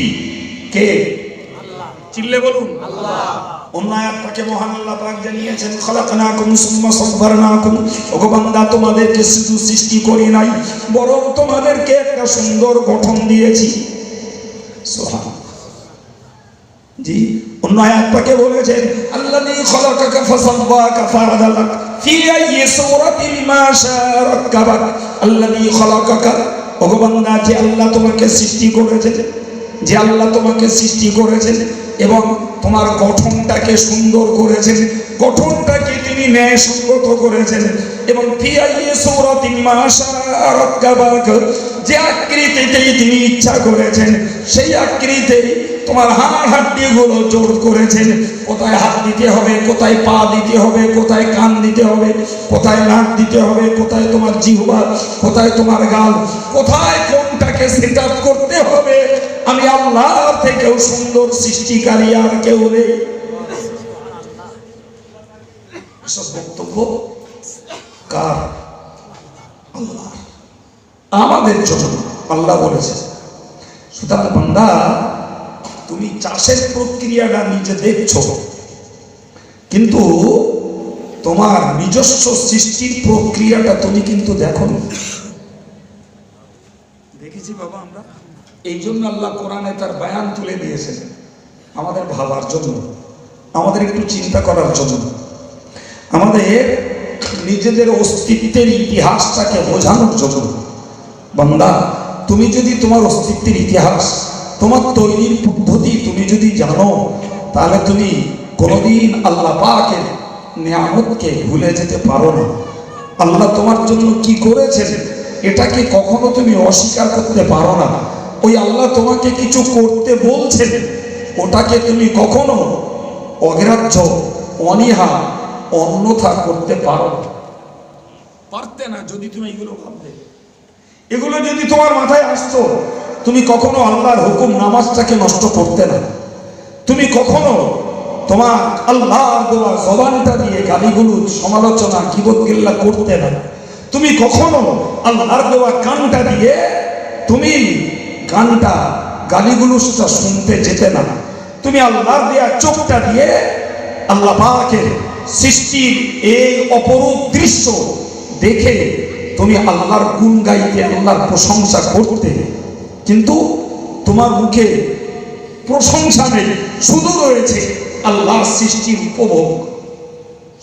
কে? আল্লাহ। চিল্লে বলুন আল্লাহ। অন্য আয়াতটাকে মহান আল্লাহ পাক জানিয়েছেন খালাকনাকুম সুম্মা সাব্বারনাকুম। ওগো বান্দা, তোমাদেরকে শুধু সৃষ্টি করি নাই, বরং তোমাদেরকে একটা সুন্দর গঠন দিয়েছি। সুবহানাল্লাহ। জি, অন্য আয়াতটাকে বলেছেন আল্লাযী খালাকাকা ফাসাওয়াকা ফাআদালাক ফি আইয়ি সূরাতিন মা শাআ রাক্কাবাক। আল্লাযী খালাকাকা, ওগো বান্দা, যে আল্লাহ তোমাকে সৃষ্টি করেছেন, যে আল্লাহ তোমাকে সৃষ্টি করেছেন এবং তোমার গঠনটাকে সুন্দর করেছেন, গঠনটাকে তিনি ন্যায়সঙ্গত করেছেন এবং ফি আইয়ি সূরাতিন মা শাআ রাক্কাবাক, যে আকৃতিতেই তিনি ইচ্ছা করেছেন সেই আকৃতিতেই তোমার হাড় হাড্ডিগুলো জোড় করেছেন। কোথায় হাত দিতে হবে, কোথায় পা দিতে হবে, কোথায় কান দিতে হবে, কোথায় নাক দিতে হবে, কোথায় তোমার জিহ্বা, কোথায় তোমার গাল, কোথায় কোনটাকে সেট আপ করতে হবে, আমি আল্লাহর থেকেও সুন্দর সৃষ্টিকারী আর কেউ নেই। এসব বক্তব্য কার? আল্লাহ, আমাদের জন্য আল্লাহ বলেছে। সুতরাং বান্দা, তুমি চাষের প্রক্রিয়াটা নিজে দেখছো, কিন্তু তোমার নিজস্ব সৃষ্টির প্রক্রিয়াটা তুমি কিন্তু দেখো না। দেখেছি বাবা আমরা। এই জন্য আল্লাহ কোরআনে তার বয়ান তুলে দিয়েছেন আমাদের ভাবার জন্য, আমাদের একটু চিন্তা করার জন্য, আমাদের নিজেদের অস্তিত্বের ইতিহাসটাকে বোঝানোর জন্য। বান্দা, তুমি যদি তোমার অস্তিত্বের ইতিহাস, তোমার তৈরির পদ্ধতি তুমি যদি জানো, তাহলে তুমি কোনোদিন আল্লাহ পাকের নিয়ামতকে ভুলে যেতে পারো না। আল্লাহ তোমার জন্য কি করেছেন এটাকে কখনো তুমি অস্বীকার করতে পারো না। ওই আল্লাহ তোমাকে কিছু করতে বলছেন, ওটাকে তুমি কখনো অগ্রাহ্য, অনীহা, অন্যথা করতে পারো না। পারতে না যদি তুমি এগুলো ভাবতে। এগুলো যদি তোমার মাথায় আসতো, তুমি কখনো আল্লাহর হুকুম নামাজটাকে নষ্ট করতে না। তুমি কখনো তোমার আল্লাহর দেওয়া জবানটা দিয়ে গালিগুলোজ, সমালোচনা, গীবত গিল্লা করতে না। তুমি কখনো আল্লাহর দেওয়া কানটা দিয়ে তুমি গানটা, গালিগুলোজটা শুনতে যেতে না। তুমি আল্লাহর দেওয়া চোখটা দিয়ে আল্লাহ পাকের সৃষ্টির এই অপরূপ দৃশ্য দেখে তুমি আল্লাহর গুণ গাইতে, আল্লাহর প্রশংসা করতে। কিন্তু তোমার মুখে প্রশংসা নেই, শুধু রয়েছে আল্লাহর সৃষ্টির উপভোগ।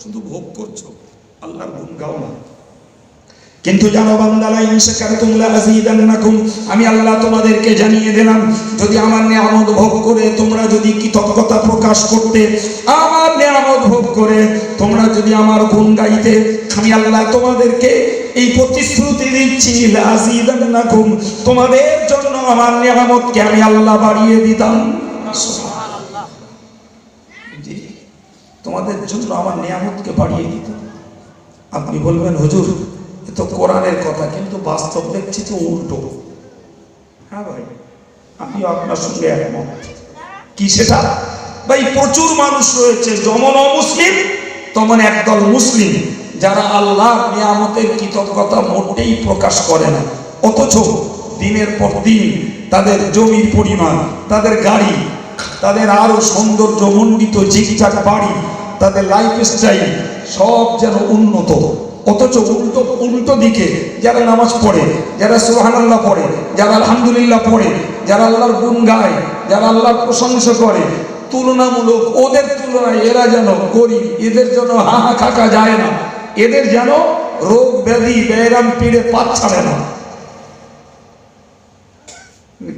শুধু ভোগ করছো, আল্লাহর গুণ গাও না। কিন্তু জানো বান্দা, লা ইন শাকারতুম লা আযীদান্নাকুম, আমি আল্লাহ তোমাদেরকে জানিয়ে দিলাম, যদি আমার নিয়ামত ভোগ করে তোমরা যদি কৃতজ্ঞতা প্রকাশ করতে, আমার নিয়ামত ভোগ করে তোমরা যদি আমার গুণ গাইতে, আমি আল্লাহ তোমাদেরকে এই প্রতিশ্রুতি দিচ্ছি, লা আযীদান্নাকুম, তোমাদের জন্য আমার নিয়ামতকে আমি আল্লাহ বাড়িয়ে দিতাম। সুবহানাল্লাহ। জি, তোমাদের জন্য আমার নিয়ামতকে বাড়িয়ে দিতাম। আপনি বলবেন হুজুর এ তো কোরআনের কথা, কিন্তু বাস্তব দেখছি তো উল্টো। হ্যাঁ ভাই, আমিও আপনার সঙ্গে একমত। কি সেটা ভাই? প্রচুর মানুষ রয়েছে যেমন অমুসলিম তেমন একদল মুসলিম, যারা আল্লাহর নিয়ামতের কৃতজ্ঞতা মোটেই প্রকাশ করে না, অথচ দিনের পর দিন তাদের জমির পরিমাণ, তাদের গাড়ি, তাদের আরো সৌন্দর্যমণ্ডিত ঝিকঝাক বাড়ি, তাদের লাইফ স্টাইল সব যেন উন্নত, অথচ উল্টো দিকে যারা নামাজ পড়ে, যারা সুবহানাল্লাহ পড়ে, যারা আলহামদুলিল্লাহ পড়ে, যারা আল্লাহর গুণ গায়, যারা আল্লাহর প্রশংসা করে, তুলনামূলক ওদের তুলনায় এরা যেন গরিব, এদের যেন হাহা খাকা যায় না, এদের যেন রোগ ব্যাধি ব্যায়াম পিড়ে পাত ছাড়ে না।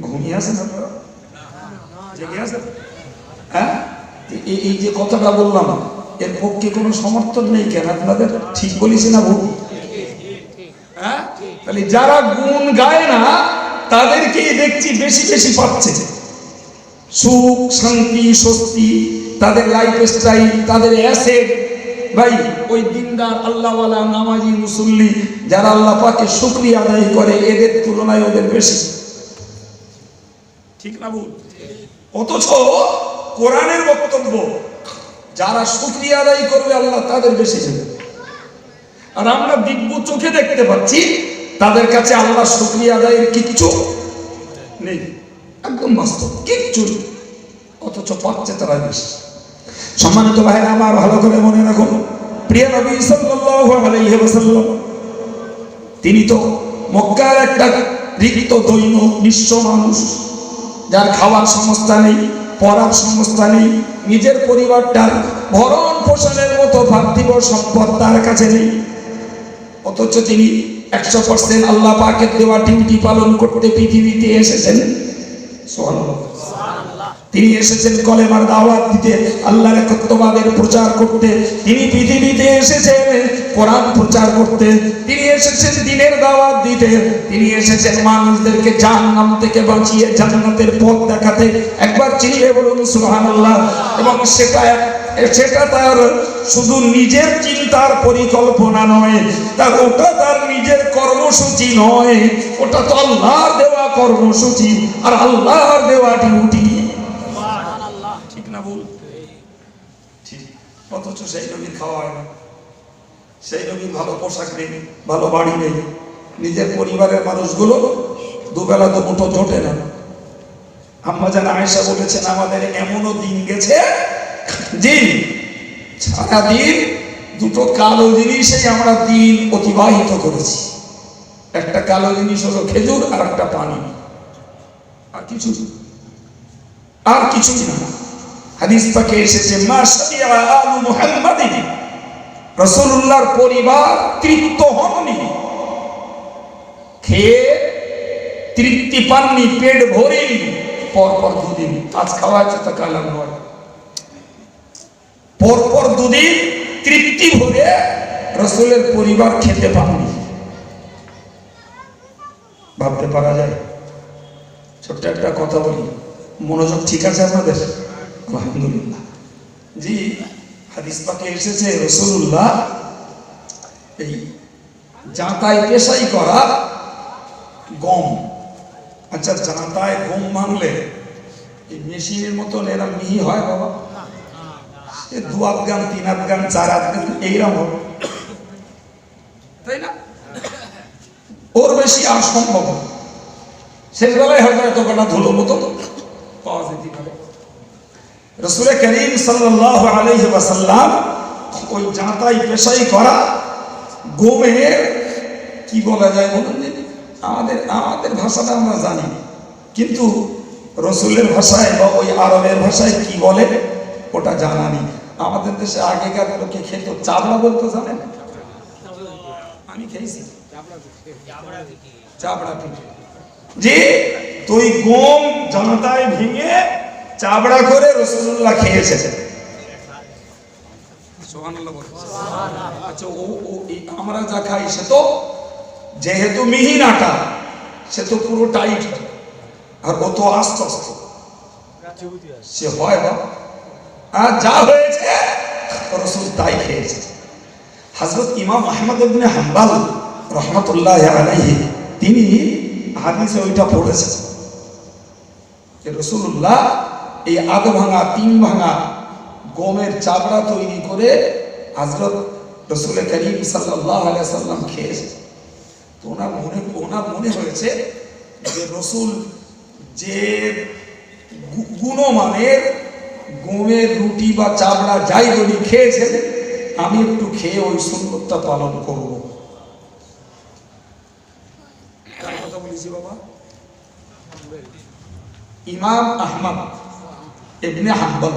ঘুমিয়ে আসেন আপনারা? জেগে আসেন? হ্যাঁ, এই যে কথাটা বললাম এর পক্ষে কোনো সমর্থন নেই কেন? আপনাদের ঠিক বলেছি না ভুল? হ্যাঁ, তাহলে যারা গুণ গায় না তাদেরকেই দেখছি বেশি বেশি পাচ্ছে সুখ, শান্তি, স্বস্তি, তাদের লাইফ স্টাইল, তাদের অ্যাসেট। ভাই ওই দিনদার আল্লাহওয়ালা নামাজি মুসল্লি যারা আল্লাহ পাকে শুকরিয়া আদায় করে, এদের তুলনায় ওদের বেশি। ঠিক না ভুল? অথচ কোরআনের বক্তব্য, যারা শুকরিয়া আদায় করবে আল্লাহ তাদের বেশি যাবে। আর আমরা দিব্য চোখে দেখতে পাচ্ছি তাদের কাছে আল্লাহ শুকরিয়া আদায়ের কিচ্ছু নেই, একদম বাস্তব কিচ্ছু, অথচ পাচ্ছে তারা বেশি। সম্মানিত ভাইরা আমার, ভালো করে মনে রাখুন, প্রিয় নবী সাল্লাল্লাহু আলাইহি ওয়াসাল্লাম তিনি তো মক্কার একটা রিক্ত দৈন্য নিঃস্ব মানুষ, যার খাওয়ার সংস্থা নেই, পড়ার সংস্থা নেই, নিজের পরিবারটার ভরণ পোষণের মতো পার্থিব সম্পদ তার কাছে নেই, অথচ তিনি 100% আল্লাহ পাকের দেওয়া ডিউটি পালন করতে পৃথিবীতে এসেছেন। সুবহানাল্লাহ। তিনি এসেছেন কলেমার দাওয়াত দিতে, আল্লাহর একত্ববাদের প্রচার করতে, তিনি পৃথিবীতে এসেছেন কোরআন প্রচার করতে, তিনি এসেছেন দ্বীনের দাওয়াত দিতে, তিনি এসেছেন মানুষদেরকে জাহান্নাম থেকে বাঁচিয়ে জান্নাতের পথ দেখাতে। একবার চিল্লিয়ে বলুন সুবহানাল্লাহ। এবং সেটা তার শুধু নিজের চিন্তার পরিকল্পনা নয়, ওটা তার নিজের কর্মসূচি নয়, ওটা তো আল্লাহর দেওয়া কর্মসূচি আর আল্লাহর দেওয়া ডিউটি। ঠিক না ভুল? ঠিক। অথচ সেই নবীর খাওয়া হয় না, সেই নবীর ভালো পোশাক নেই, ভালো বাড়ি নেই, নিজের পরিবারের মানুষগুলো দুবেলা তো মুঠো জোটে না। আম্মা জান আয়েশা বলেছেন, আমাদের এমনও দিন গেছে যে সারাদিন দুটো কালো জিনিসেই আমরা দিন অতিবাহিত করেছি। একটা কালো জিনিস হলো খেজুর, আর একটা পানি, আর কিছুই না। হাদিস পাকে এসেছে, মা শাবিআ আলু মুহাম্মাদিন, রাসূলুল্লাহর পরিবার তৃপ্ত হননি, খেয়ে তৃপ্তি পাননি, পেট ভরেনি, পরপর দুদিন, আজ খাওয়া হচ্ছে তা কাল নয়, পরপর দুদিন তৃপ্তি ভরে রাসূলের পরিবার খেতে পাননি। ভাবতে পারা যায়? ছোট্ট একটা কথা বলি, মনোযোগ ঠিক আছে আপনাদের? আলহামদুলিল্লাহ। জি, হাদিস পাকে এসেছে রাসূলুল্লাহ এই জাঁতায় পেশাই করা গম, আচ্ছা জাঁতায় গম ভাঙলে এই মেশিনের মতন এরা মিহি হয় বাবা? এ 2 আধগান 3 আধগান 4 আধগান এইরকম হবে, তাই না? ওর বেশি আর সম্ভব না। শেষবেলায় হয়তো এত কটা ধুলো মতো পাওয়া যেতে পারে। রাসূল করিম সাল্লাল্লাহু আলাইহি ওয়াসাল্লাম ওই জাঁতাই পেশাই করা গমের কি বলা যায় বলুন? আমাদের ভাষাটা আমরা জানি, কিন্তু রাসূলের ভাষায় বা ওই আরবের ভাষায় কি বলে ওটা জানা নেই। আমাদের দেশে আগেকার লোকে খেত চাবড়া বলতো, জানেন? আমি খেয়েছি। চাবড়া পিঠে জি, তুই গম জানতায় ভেঙে চাবড়া করে রাসূলুল্লাহ খেয়েছে। সুবহানাল্লাহ বলো। আচ্ছা আমরা যা খাই সে তো যেহেতু মিহি আটা, সে তো পুরো টাইট হয়, আর ও তো আস্তে আস্তে সে হয় না। আর যা হয়েছে রাসূল তাই খেয়েছে। হযরত ইমাম আহমদ ইবনে হাম্বল রাহমাতুল্লাহ আলাইহি তিনি হাদিসে ওইটা পড়েছেন যে রাসূলুল্লাহ এই আধ ভাঙা তিন ভাঙা গমের চাবড়া তৈরি করে হযরত রাসূল করিম সাল্লাল্লাহু আলাইহি সাল্লাম খেয়েছে। তো ওনার মনে হয়েছে যে রাসূল যে গুণমানের গমের রুটি বা চাবড়া যাই বলি খেয়েছেন, আমি একটু খেয়ে ওই সুন্নতটা পালন করব। কার কথা বলেছি বাবা? ইমাম আহমদ ইবনে হাম্বল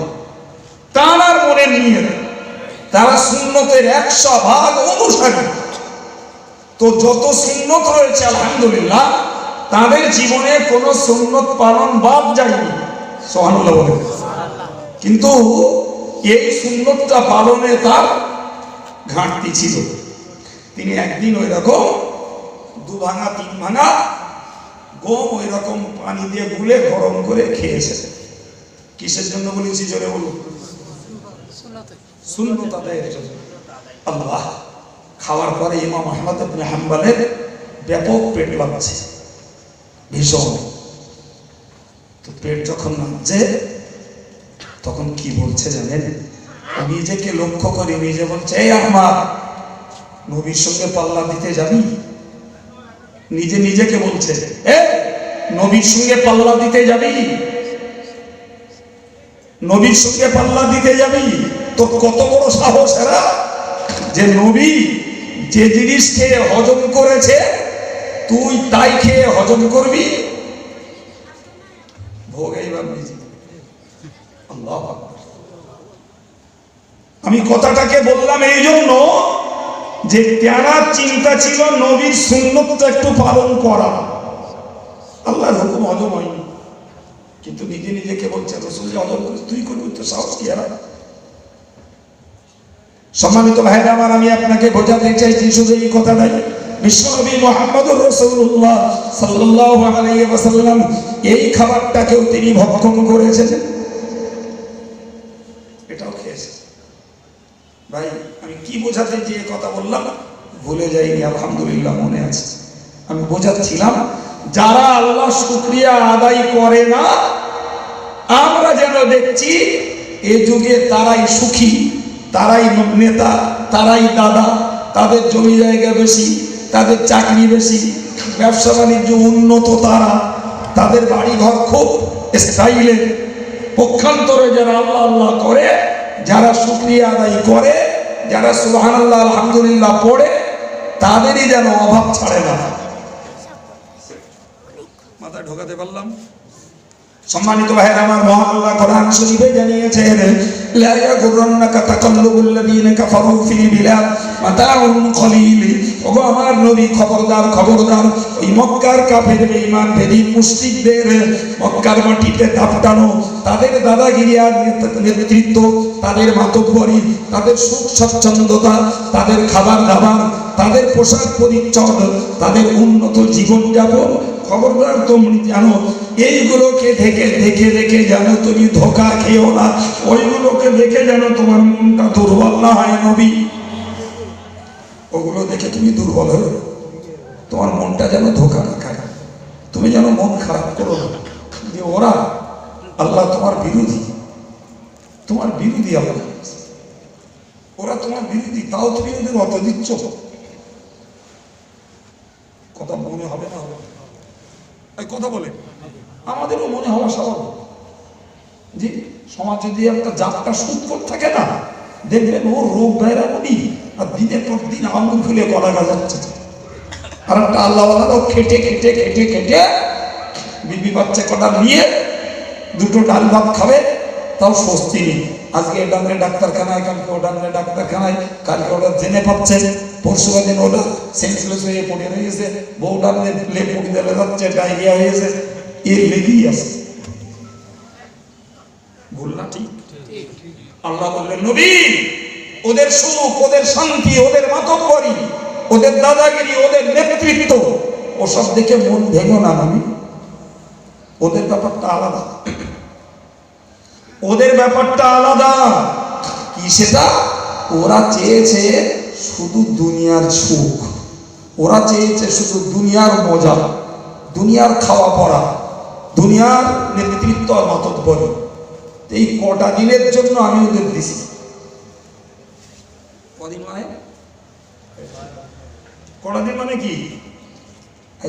তার মনে নিয়ে তারা সুন্নতের 100% অনুসারী। তো যত সুন্নত রয়েছে আলহামদুলিল্লাহ তাদের জীবনে কোনো সুন্নত পালন বাদ যায়নি। সুবহানাল্লাহ বলে। কিন্তু এই সুন্নতটা পালনে তার ঘাটতি ছিল। তিনি একদিন ওই রকম দু ভাঙা তিন ভাঙা গম ওই রকম পানি দিয়ে গুলে গরম করে খেয়েছেন। কিসের জন্য বলেছি জোরে বলুন? সুন্নত আদায়ের জন্য। আল্লাহ, খাওয়ার পরে ইমাম আহমদ ইবনে হাম্বলের ব্যাপক পেট লাগছে, ভীষণ। তো পেট যখন নামছে তখন কি বলছে জানেন? নিজেকে লক্ষ্য করে নিজে বলছে, এই আহমদ, নবীর সঙ্গে পাল্লা দিতে যাবি? নিজেকে বলছে, এ নবীর সঙ্গে পাল্লা দিতে যাবি? নবীর সঙ্গে পাল্লা দিতে যাবি? তো কত বড় সাহস এরা যে নবী যে জিনিস খেয়ে হজম করেছে তুই তাই খেয়ে হজম করবি? ভোগ এইবার নিজে। আল্লাহু আকবার। আমি কথাটাকে বললাম এই জন্য যে তেনার চিন্তা ছিল নবীর সুন্নতটা একটু পালন করা। আল্লাহর হুকুম হজম হয়নি, কিন্তু নিজেকে বলছে রাসূল যে হজম করে তুই করবি, তো সাহস কি এরা? সম্মানিত ভাইরা আমার, আমি আপনাকে বোঝাতে চাইছি শুধু এই কথাটাই, বিশ্বনবী মুহাম্মদুর রাসূলুল্লাহ সাল্লাল্লাহু আলাইহি ওয়াসাল্লাম এই খাবারটাকেও তিনি ভক্ষণ করেছেন, এটাও খেয়েছেন। ভাই, আমি কি বোঝাতে যে কথা বললাম ভুলে যাইনি, আলহামদুলিল্লাহ মনে আছে। আমি বোঝাচ্ছিলাম যারা আল্লাহ শুকরিয়া আদায় করে না, আমরা যেন দেখছি এ যুগে তারাই সুখী, তারাই নেতা, তারাই দাদা, তাদের জমি জায়গা বেশি, তাদের চাকরি বেশি, ব্যবসা বাণিজ্য উন্নত, তাদের বাড়ি ঘর খুব স্টাইলের। পক্ষান্তরে যারা আল্লাহ আল্লাহ করে, যারা শুকরিয়া আদায় করে, যারা সুবহানাল্লাহ আলহামদুলিল্লাহ পড়ে, তাদেরই যেন অভাব ছাড়ে না। মাথায় ঢোকাতে পারলাম? সম্মানিত ভাইরা আমার, মহান আল্লাহ কোরআন শরীফে জানিয়েছেন, লা ইয়াগুররান্নাকা তাকাল্লুবুল্লাযীনা কাফারু ফিল বিলাদ মাতাউন কলিল। ওগো আমার নবী, খবরদার ওই মক্কার কাফের বেঈমান বেদী মুশরিকদের মক্কার মাটিতে দাপটানো, তাদের দাদাগিরি আর নেতৃত্ব, তাদের মাতব্বরি, তাদের সুখ স্বচ্ছন্দতা, তাদের খাবার দাবার, তাদের পোশাক পরিচ্ছদ, তাদের উন্নত জীবনযাপন, খবরদার তুমি জানো এইগুলোকে দেখে জানো তুমি ধোকা খেও না। ওইগুলোকে দেখে জানো তোমার মনটা দুর্বল না হয় নবী। ওগুলো দেখে তুমি দুর্বল হয়ে তোমার মনটা যেন ধোকা না খায়। তুমি যেন মন খারাপ করো না যে ওরা আল্লাহ তোমার বিরোধী আল্লাহ, ওরা তোমার বিরোধী, তাও তুমি ওদের অত দিচ্ছ। কথা মনে হবে না? হবে এই কথা বলে আমাদেরও মনে হওয়া স্বাভাবিক। জি, সমাজ যদি একটা যাত্রা সুৎকর থাকে না, দেখবেন ওর রোগ বেড়াবনি, আর দিনের পর দিন আঙুল খুলে কলা গাজাচ্ছে। আর একটা আল্লাহওয়ালারাও খেটে বিবি বাচ্চা কটা নিয়ে দুটো ডাল ভাত খাবে, তাও স্বস্তি নেই। আজকে এটা নিয়ে ডাক্তারখানায়, কালকে ওটা নিয়ে ডাক্তারখানায়, কালকে ওটা জেনে পাচ্ছে, পরশু দিন ওটা সেন্সলেস হয়ে পড়ে রয়েছে, বউটা নিয়ে পড়ে দিলে যাচ্ছে, ডায়রিয়া হয়েছে, এর লেগেই আছে। ভুল না ঠিক? আল্লাহ বললেন নবী, ওদের সুখ, ওদের শান্তি, ওদের মাতব্বরি, ওদের দাদাগিরি, ওদের নেতৃত্ব, ওসব দেখে মন ভেঙো না নবী। ওদের ব্যাপারটা আলাদা, ওদের ব্যাপারটা আলাদা। কি সেটা? ওরা চেয়েছে শুধু দুনিয়ার সুখ, ওরা চেয়েছে শুধু দুনিয়ার মজা, দুনিয়ার খাওয়া পড়া, দুনিয়ার নেতৃত্ব আর মাতব্বরি। এই কটা দিনের জন্য আমি ওদের দিছি। কদিন মানে? কটা দিন মানে কি?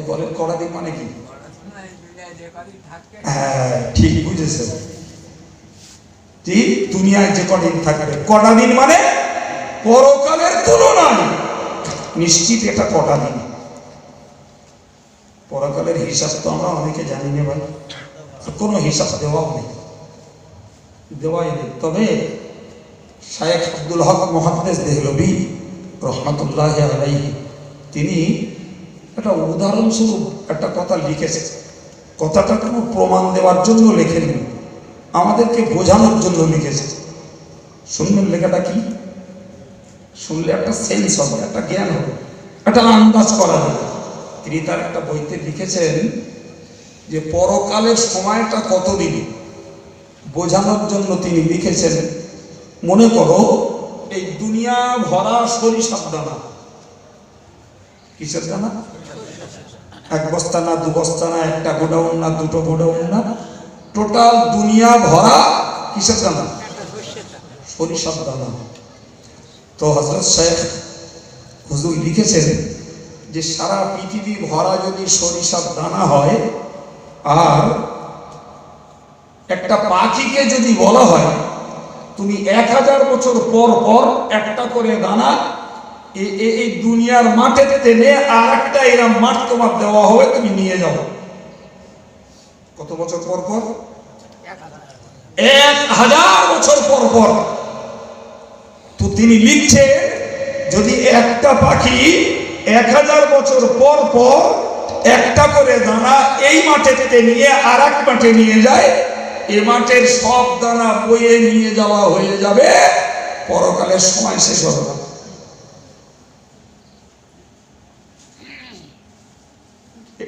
বলেন কটা দিন মানে কি? হ্যাঁ, ঠিক বুঝেছে। ঠিক, দুনিয়ায় যে কদিন থাকবে। কটা দিন মানে পরকালের তুলনায় নিশ্চিত এটা কটা দিন। পরকালের হিসাব তো আমরা অনেকে জানি না ভাই, কোনো হিসাব দেওয়াও নেই, দেওয়াই নেই। তবে শায়েখ আব্দুল হক মুহাদ্দিস দেহলভী রহমাতুল্লাহ আলাইহি তিনি একটা উদাহরণস্বরূপ একটা কথা লিখেছে। কথাটা কোনো প্রমাণ দেওয়ার জন্য লেখেনি, আমাদেরকে বোঝানোর জন্য লিখেছে। শুনবেন লেখাটা কি? শুনলে একটা সেন্স হবে, একটা জ্ঞান হবে, একটা আন্দাজ করা যাবে। তিনি তার একটা বইতে লিখেছেন যে পরকালের সময়টা কতদিন, বোঝানোর জন্য তিনি লিখেছেন, মনে করো এই দুনিয়া ভরা সরিষার দানা। কিসের দানা? এক বস্তা না, দু বস্তা না, একটা গোডাউন না, দুটো গোডাউন না, টোটাল দুনিয়া ভরা কিসের দানা? সরিষার দানা। তো হযরত শেখ হুজুর লিখেছেন যে সারা পৃথিবী ভরা যদি সরিষার দানা হয়, আর একটা পাখিকে যদি বলা হয় তুমি 1000 বছর পর পর একটা করে দানা এই দুনিয়ার মাঠে টেনে আর একটা এরকম মাঠ তোমার দেওয়া হবে, তুমি নিয়ে যাও, কত বছর পর পর? 1000 বছর পর পর। তো তিনি লিখছে যদি একটা পাখি 1000 বছর পর পর একটা করে দানা এই মাঠে নিয়ে আর এক মাঠে নিয়ে যায়, এ মাঠের সব দানা বয়ে নিয়ে যাওয়া হয়ে যাবে, পরকালের সময় শেষ হবে না।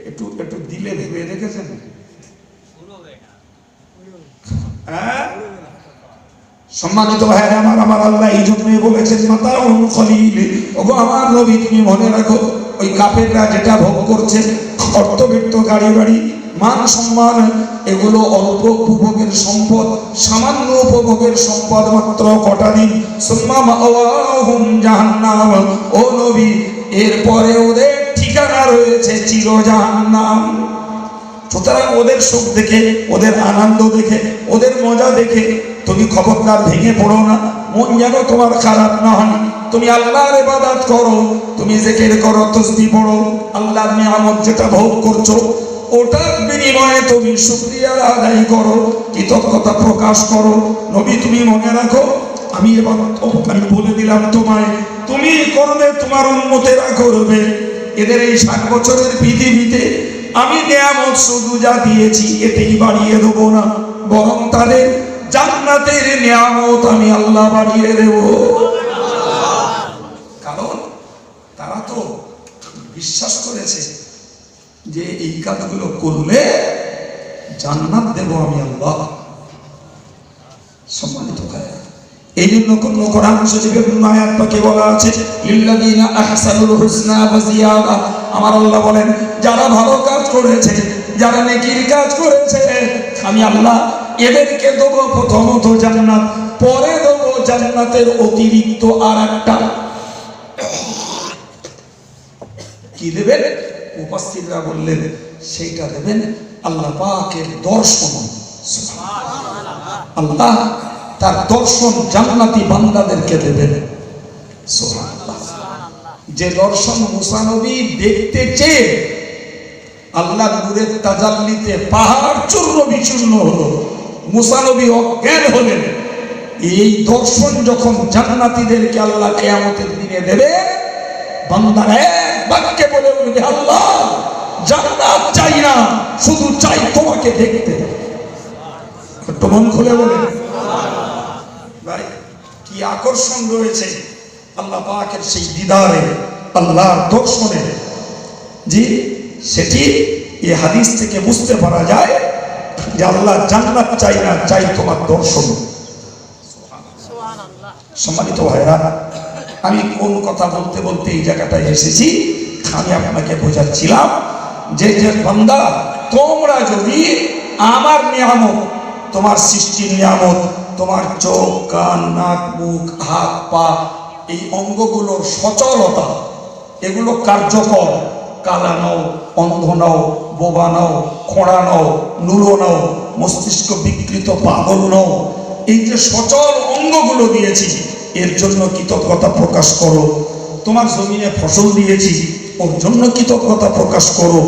একটু একটু দিলে ভেবে দেখেছেন? হ্যাঁ, সম্মানিত ভাইরা আমার, আমার আল্লাহ এই জন্যই বলেছেন মাতাউন খলিল। ওগো আমার নবী, তুমি মনে রাখো ওই কাফেররা যেটা ভোগ করছে, অর্থবিত্ত, গাড়ি বাড়ি, মান সম্মান, এগুলো অল্প উপভোগের সম্পদ, সামান্য উপভোগের সম্পদ, মাত্র কটা দিন। সুম্মা মাওয়াহুম জাহান্নাম। ও নবী, এরপরে ওদের ঠিকানা রয়েছে চির জাহান্নাম। সুতরাং ওদের সুখ দেখে, ওদের আনন্দ দেখে, ওদের মজা দেখে তুমি খবরদার ভেঙে পড়ো না, মন যেন তোমার খারাপ না হয়। তুমি আল্লাহর ইবাদত করো, তুমি জিকির করো, তাসবিহ পড়ো, আল্লাহর নিয়ামত যেটা ভোগ করছো ওটার বিনিময়ে তুমি শুকরিয়া আদায় করো, কৃতজ্ঞতা প্রকাশ করো। নবী, তুমি মনে রাখো আমি আমি বলে দিলাম তোমায়, তুমি করবে, তোমার উম্মতেরা করবে। এদের এই 60 বছরের পৃথিবীতে আমি নিয়ামত শুধু যা দিয়েছি এতেই বাড়িয়ে দেবো না, বরং তাদের জান্নাতের নিয়ামত আমি আল্লাহ বাড়িয়ে দেব। কারণ তারা তো বিশ্বাস করেছে যে এই কাজগুলো করলে জান্নাত দেব আমি আল্লাহ। সম্মানিত ভাইরা, এই জন্য কোরআন শরীফের আয়াত পাকে বলা আছে লিল্লাযিনা আহসানুল হুসনা ওয়া জিয়াদা। আমার আল্লাহ বলেন যারা ভালো কাজ করেছে, যারা নেকির কাজ করেছে, আমি আল্লাহ এদেরকে দেব প্রথমত জান্নাত, পরে দেব জান্নাতের অতিরিক্ত আরেকটা। কি দেবেন? মুফাসসিররা বললেন সেইটা দেবেন আল্লাহ পাকের দর্শন। সুবহানাল্লাহ, আল্লাহ তার দর্শন জান্নাতি বান্দাদেরকে দেবেন। সুবহানাল্লাহ, যে দর্শন মুসা নবী দেখতে চেয়ে আল্লাহর নূরের তাজাল্লিতে পাহাড় চূর্ণ বিচূর্ণ হলো, মুসা নবী অজ্ঞান হলেন। এই দর্শন যখন জান্নাতীদেরকে আল্লাহ কিয়ামতের দিনে দেবে, বান্দারা এক বাক্যে বলে উঠবে, আল্লাহ জান্নাত চাই না, শুধু চাই তোমাকে দেখতে। একটু মন খুলে বলে ভাই, কি আকর্ষণ রয়েছে আল্লাহ পাকের সেই দিদারে, আল্লাহর দর্শনে। জি, সেটি এই হাদিস থেকে বুঝতে পারা যায় যে আল্লাহ জান্নাত চাই না, চাই তোমার দর্শন। সম্মানিত ভাইরা, আমি কোন কথা বলতে বলতে এই জায়গাটায় এসেছি, আমি আপনাকে বোঝাচ্ছিলাম যে বান্দা, তোমরা যদি আমার নিয়ামত, তোমার সৃষ্টির নিয়ামত, তোমার চোখ, কান, নাক, মুখ, হাত, পা, এই অঙ্গগুলোর সচলতা, এগুলো কার্যকর, কালা নাও, অন্ধ নাও, বোবা নাও, খোঁড়া নাও, নুরো নাও, মস্তিষ্ক বিকৃত পাগল নাও, এই যে সচল অঙ্গগুলো দিয়েছি, এর জন্য কৃতজ্ঞতা প্রকাশ করো। তোমার জমিনে ফসল দিয়েছি, ওর জন্য কৃতজ্ঞতা প্রকাশ করো।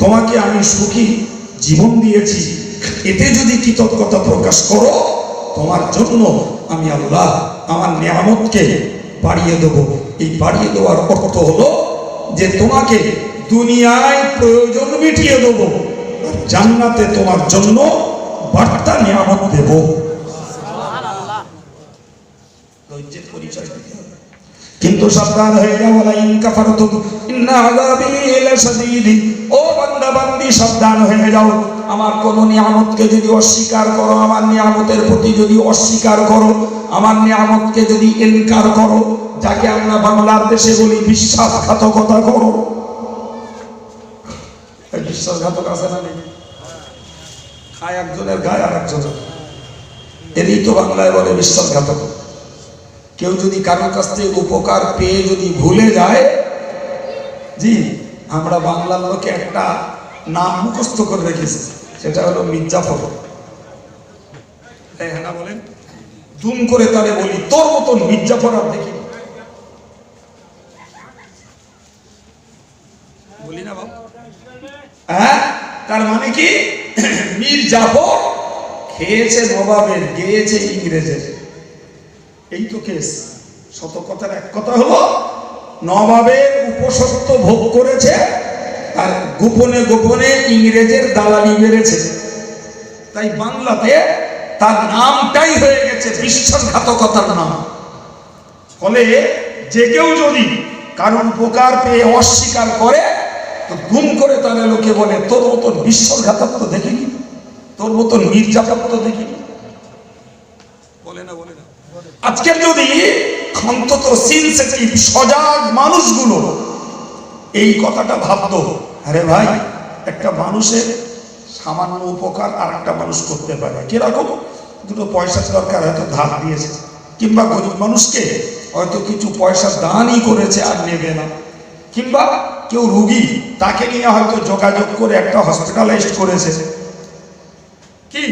তোমাকে আমি সুখী জীবন দিয়েছি, এতে যদি কৃতজ্ঞতা প্রকাশ করো, তোমার জন্য আমি আল্লাহ আমার নিয়ামতকে বাড়িয়ে দেব। এই বাড়িয়ে দেওয়ার অর্থ হলো যে তোমাকে দুনিয়ায় প্রয়োজন মিটিয়ে দেব, জান্নাতে তোমার জন্য বার্তা নিয়ামত দেব। ধৈর্যের পরিচয় দিতে হবে, কিন্তু সাবধান হয়ে যাও, ওয়ালা ইন কাফারতুম ইন্না আযাবি লাশাদীদ। ও বান্দা বান্দি, সাবধান হয়ে যাও, আমার কোন নিয়ামতকে যদি অস্বীকার করো, আমার নিয়ামতের প্রতি যদি অস্বীকার করো, আমার নিয়ামতকে যদি ইনকার করো, যাকে আমরা বাংলার দেশে বলি বিশ্বাসঘাতকতা করো। এই বিশ্বাসঘাতক আছে না নেই? খায় একজনের গায়ে আর একজনের, এরই তো বাংলায় বলে বিশ্বাসঘাতক। কেউ যদি কারোর কাছ থেকে উপকার পেয়ে যদি ভুলে যায়, জি, আমরা বাংলার লোকে একটা নাম মুখস্থ করে রেখেছি, সেটা হলো মির্জাফর। হ্যাঁ না বলেন, দুম করে তারে বলি, তোর মতন মির্জাফর আর দেখি বলি না বাবা। হ্যাঁ, তার মানে কি, মির্জাফর খেয়েছে নবাবের, গেয়েছে ইংরেজের, এই তো কেস। শত কথার এক কথা হলো, নবাবের উপসত্ব ভোগ করেছে আর গোপনে গোপনে ইংরেজের দালালি বেড়েছে, তাই বাংলাতে তার নামটাই হয়ে গেছে বিশ্বাসঘাতকতার নাম। ফলে যে কেউ যদি কারণ উপকার পেয়ে অস্বীকার করে, তো গুম করে তাহলে লোকে বলে, তোর মতন বিশ্বাসঘাতক তো দেখিনি, তোর মতন মির্জাফর তো দেখিনি। বলে না, বলে না। আজকের যদি অন্তত সেনসিটিভ সজাগ মানুষগুলো এই কথাটা ভাবতো, আরে ভাই, একটা মানুষের সামান্য উপকার আর একটা মানুষ করতে পারে, কিরকম, দুটো পয়সা দরকার, হয়তো ধার দিয়েছে, কিংবা গরিব মানুষকে হয়তো কিছু পয়সা দানই করেছে আর নেবে না, কিংবা কেউ রুগী, তাকে নিয়ে হয়তো যোগাযোগ করে একটা হসপিটালাইজড করেছে, কি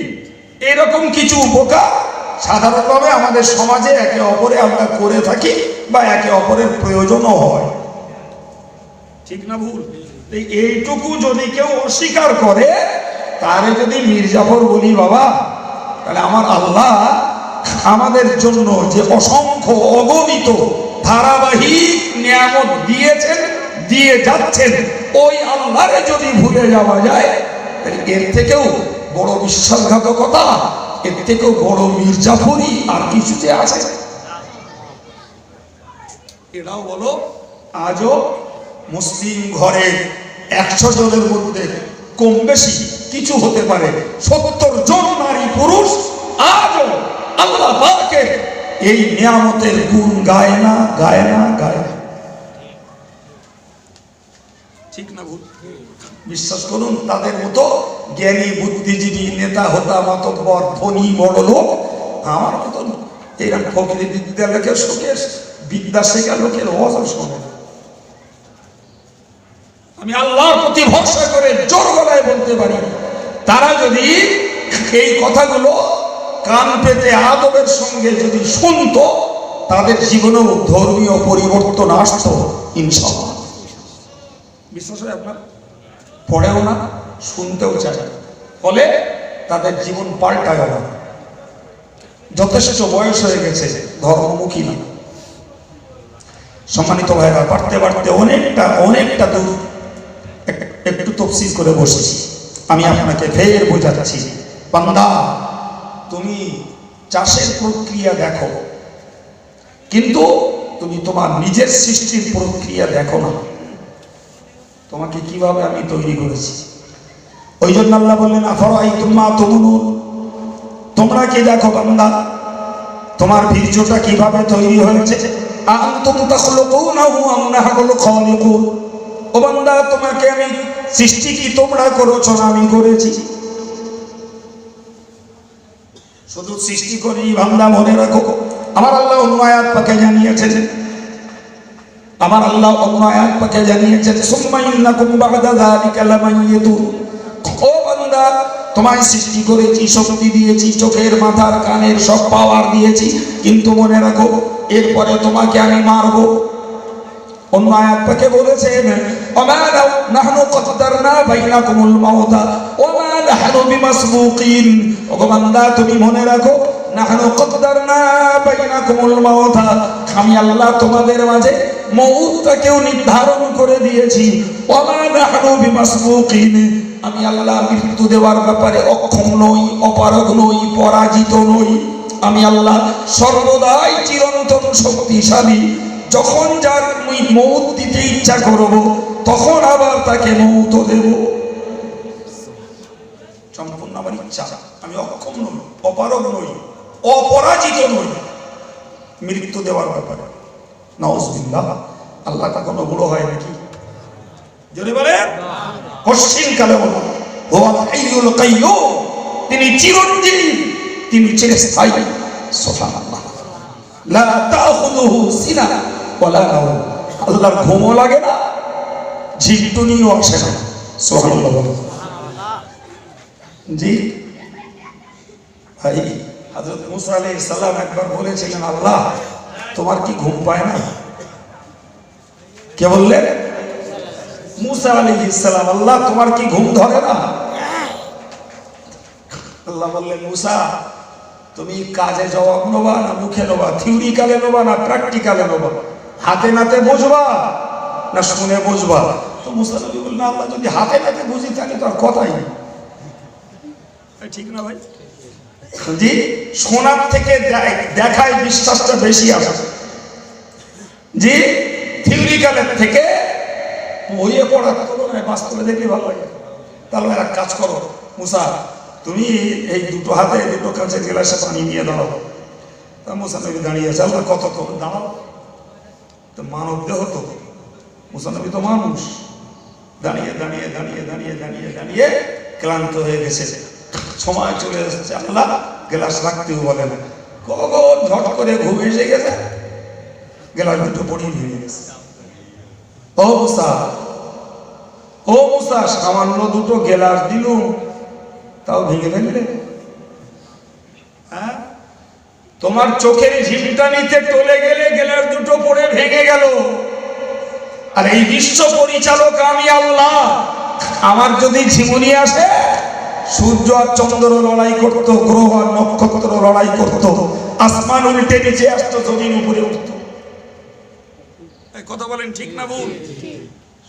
এরকম কিছু উপকার সাধারণভাবে আমাদের সমাজে একে অপরে আমরা করে থাকি, বা একে অপরের প্রয়োজনও হয়, ঠিক না ভুল? এইটুকু যদি কেউ অস্বীকার করে, তারে যদি মির্জাফর বলি, বাবা তাহলে আমার আল্লাহ আমাদের জন্য যে অসংখ্য অগণিত ধারাবাহিক নিয়ামত দিয়েছেন, দিয়ে যাচ্ছেন, ওই আল্লাহরে যদি ভুলে যাওয়া যায়, এর থেকেও বড় বিশ্বাসঘাতকতা, এর থেকেও বড় মির্জাফরি আর কিছুতে আছে? এটাও বলো, আজও মুসলিম ঘরে 100 জনের মধ্যে কম বেশি কিছু হতে পারে 70 জন নারী পুরুষ আজও আল্লাহ পাকের এই নিয়ামতের গুণ গায় না, গায় না, গায় না। ঠিক না ভুল? বিশ্বাস করুন, তাদের মতো জ্ঞানী বুদ্ধিজীবী নেতা হতা মাতব্বর ধনী বড় লোক আমার মতন এইরকম ফকরি বিদ্যালয়কে শোকের বিদ্যা শেখা লোকের অজর শোনে। আমি আল্লাহর প্রতি ভরসা করে জোর গলায় বলতে পারি, তারা যদি এই কথাগুলো কান পেতে আদবের সঙ্গে যদি শুনতো, তাদের জীবনেও ধর্মীয় পরিবর্তন আসতো ইনশাআল্লাহ। বিশ্বাস হয় আপনার? পড়েও না, শুনতেও চায়। ফলে তাদের জীবন পাল্টা গেল, যথেষ্ট বয়স হয়ে গেছে, ধর্মমুখী না। সম্মানিত ভাইরা, বাড়তে বাড়তে অনেকটা দূর একটু তফসিল করে বসেছি। আমি আপনাকে ফের বোঝাচ্ছি, বান্দা তুমি চাষের প্রক্রিয়া দেখো, কিন্তু তুমি তোমার নিজের সৃষ্টির প্রক্রিয়া দেখো না, তোমাকে কিভাবে আমি তৈরি করেছি। ওই জন্য আল্লাহ বললেন, আফরাআইতুম মা তুমনুন, তোমরা কি দেখো বান্দা তোমার বীর্যটা কিভাবে তৈরি হয়েছে। আনতুম তাখলুকুনাহু আম নাহনুল খালিকুন, ও বান্দা তোমাকে আমি সৃষ্টি কি তোমরা করেছো না আমি করেছি। শুধু সৃষ্টি করি বান্দা, মনে রাখো আমার আল্লাহ অন্য আয়াত পাকে জানিয়েছেন, আমার আল্লাহ অন্য আয়াত পাকে জানিয়েছেন, সুম্মা ইন্নাকুম বা'দা যালিকা লামাইয়িতুন, ও বান্দা তোমায় সৃষ্টি করেছি, শক্তি দিয়েছি, চোখের মাথার কানের সব পাওয়ার দিয়েছি, কিন্তু মনে রাখো এরপরে তোমাকে আমি মারবো। অন্য আয়াত পাকে বলেছেন, ওমা নাহনু কদ্দারনা বাইনাকুমুল মাউতা ওমা নাহনু বিমাসবুকিন, ও বান্দা তুমি মনে রাখো নাহনু কদ্দারনা বাইনাকুমুল মাউতা, আমি আল্লাহ তোমাদের মাঝে মউতটাকেও নির্ধারণ করে দিয়েছি। ওমা নাহনু বিমাসবুকিন, আমি আল্লাহ মৃত্যু দেওয়ার ব্যাপারে অক্ষম নই, অপারগ নই, পরাজিত নই। আমি আল্লাহ সর্বদাই চিরন্তন শক্তিশালী। যখন যার মৌত দিতে ইচ্ছা করব তখন আবার তাকে মৌত দেব, সম্পূর্ণ আমার ইচ্ছা। আমি অক্ষম নই, অপারগ নই, অপরাজিত নই মৃত্যু দেওয়ার ব্যাপারে। নাউজুবিল্লাহ, আল্লাহ কখনো বুড়ো হয় নাকি? জোরে বলে কশিনকালে বলো, হুয়াল হাইয়ুল কাইয়্যুম, তিনি চিরঞ্জীব, তিনি চিরস্থায়ী। সুবহানাল্লাহ, লা তাখুযুহু সিনাতুন ওয়ালা নাওম, আল্লাহর ঘুমও লাগে না, ঝিমটুনিও আসে না। সুবহানাল্লাহ বলো। জি ভাই, হযরত মুসা আলাইহিস সালাম একবার বলেছিলেন, আল্লাহ তোমার কি ঘুম পায় না? কে বললেন? মুসা আলাইহিস সালাম, আল্লাহ তোমার কি ঘুম ধরে না? আল্লাহ বললেন, মুসা তুমি কাজে জবাব নেবা না মুখে নেবা, থিওরিক্যালে নেবা না প্র্যাকটিক্যালে নেবা, হাতে নাতে বুঝবা না শুনে বুঝবা? তো মুসা নবী বললেন, আল্লাহ যদি হাতে নাতে বুঝি তাহলে তো আর কথাই নেই। ঠিক না ভাই? জি, শোনার থেকে দেখায় বিশ্বাসটা বেশি আসে। জি, থিওরিক্যালের থেকে বইয়ে পড়ার তুলনায় বাস্তবে দেখলে ভালো লাগে। তাহলে এক কাজ করো মুসা, তুমি এই দুটো হাতে দুটো কাছে গ্লাসে পানি নিয়ে দাঁড়াও। তা মুসা নবী দাঁড়িয়ে আছে, আল্লাহ কতক্ষণ দাঁড়াও? তো মানব দেহ তো, মুসা নবী তো মানুষ, দাঁড়িয়ে দাঁড়িয়ে দাঁড়িয়ে দাঁড়িয়ে দাঁড়িয়ে দাঁড়িয়ে ক্লান্ত হয়ে গেছে, সময় চলে এসেছে, আল্লাহ গ্লাস রাখতেও বলে না, কখন ঝট করে ঘুম এসে গেছে, গ্লাস দুটো পড়িয়ে ভেঙে গেছে। ও মুসা, ও মুসা, সামান্য দুটো গ্লাস দিলুম তাও ভেঙে ফেললে? হ্যাঁ, তোমার চোখের ঝিমটা নিতে টলে গেলে গ্লাস দুটো পড়ে ভেঙে গেল। আর এই বিশ্ব পরিচালক আমি আল্লাহ, আমার যদি ঝিমুনি আসে, সূর্য আর চন্দ্র লড়াই করতো, গ্রহ আর নক্ষত্র লড়াই করতো, আসমান উল্টে নিচে আসতো, জমিন উপরে উঠতো। কথা বলেন ঠিক না ভুল?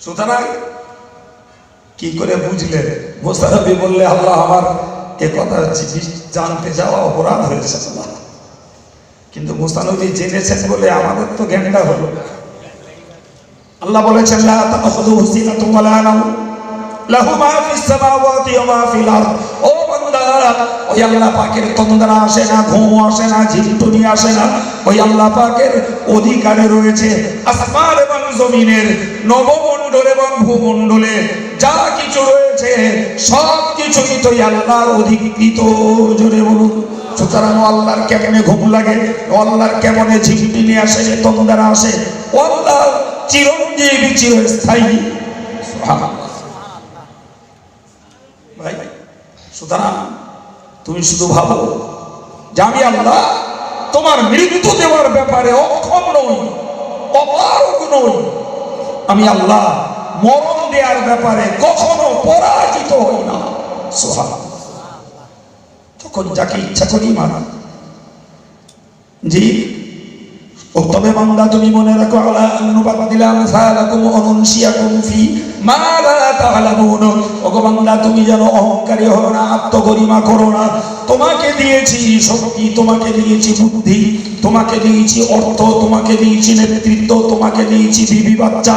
সুতরাং কি করে বুঝলেন? মুসা নবী বললে, আল্লাহ আমার এ কথা জানতে যাওয়া অপরাধ হয়েছে আল্লাহ, কিন্তু মুসা নবী জেনেছেন বলে আমাদের তো জ্ঞানটা হলো। আল্লাহ বলেছেন, লা তাখুযুহু সিনাতুন ওয়ালা নাওম লাহু মা ফিস সামাওয়াতি ওয়া মা ফিল আরদ। ও বান্দা, ওই আল্লাহ পাকের তন্দ্রা আসে না, ঘুম আসে না, ঝিমটুনি আসে না। ওই আল্লাহ পাকের অধিকারে রয়েছে আসমান এবং জমিনের, নবমণ্ডল এবং ভূমণ্ডলে যা কিছু রয়েছে সব কিছুই তো আল্লাহর অধিকৃত। জোরে বলুন। সুতরাং আল্লাহর কেমনে ঘুম লাগে, আল্লাহর কেমনে ঝিমটুনি আসে, তন্দ্রা আসে, আল্লাহ চিরঞ্জীবী, চিরস্থায়ী। ভাই, সুতরাং তুমি শুধু ভাবো যে আমি আল্লাহ তোমার মৃত্যু দেওয়ার ব্যাপারে অক্ষম নই, অপারগ নই। আমি আল্লাহ মরণ দেওয়ার ব্যাপারে কখনো পরাজিত হই না। সুবহানাল্লাহ। তখন যাকে ইচ্ছা করি মারা। জি, তবে বান্দা তুমি মনে রাখো, আলা নুবাদদিল আমসালাকুম ওয়া নুনশিয়াকুম ফি মা লা তা'লামুন। ওগো বান্দা, তুমি যেন অহংকারী হও না, আত্মগরিমা করো না। তোমাকে দিয়েছি শক্তি, তোমাকে দিয়েছি বুদ্ধি, তোমাকে দিয়েছি অর্থ, তোমাকে দিয়েছি নেতৃত্ব, তোমাকে দিয়েছি বিবি বাচ্চা,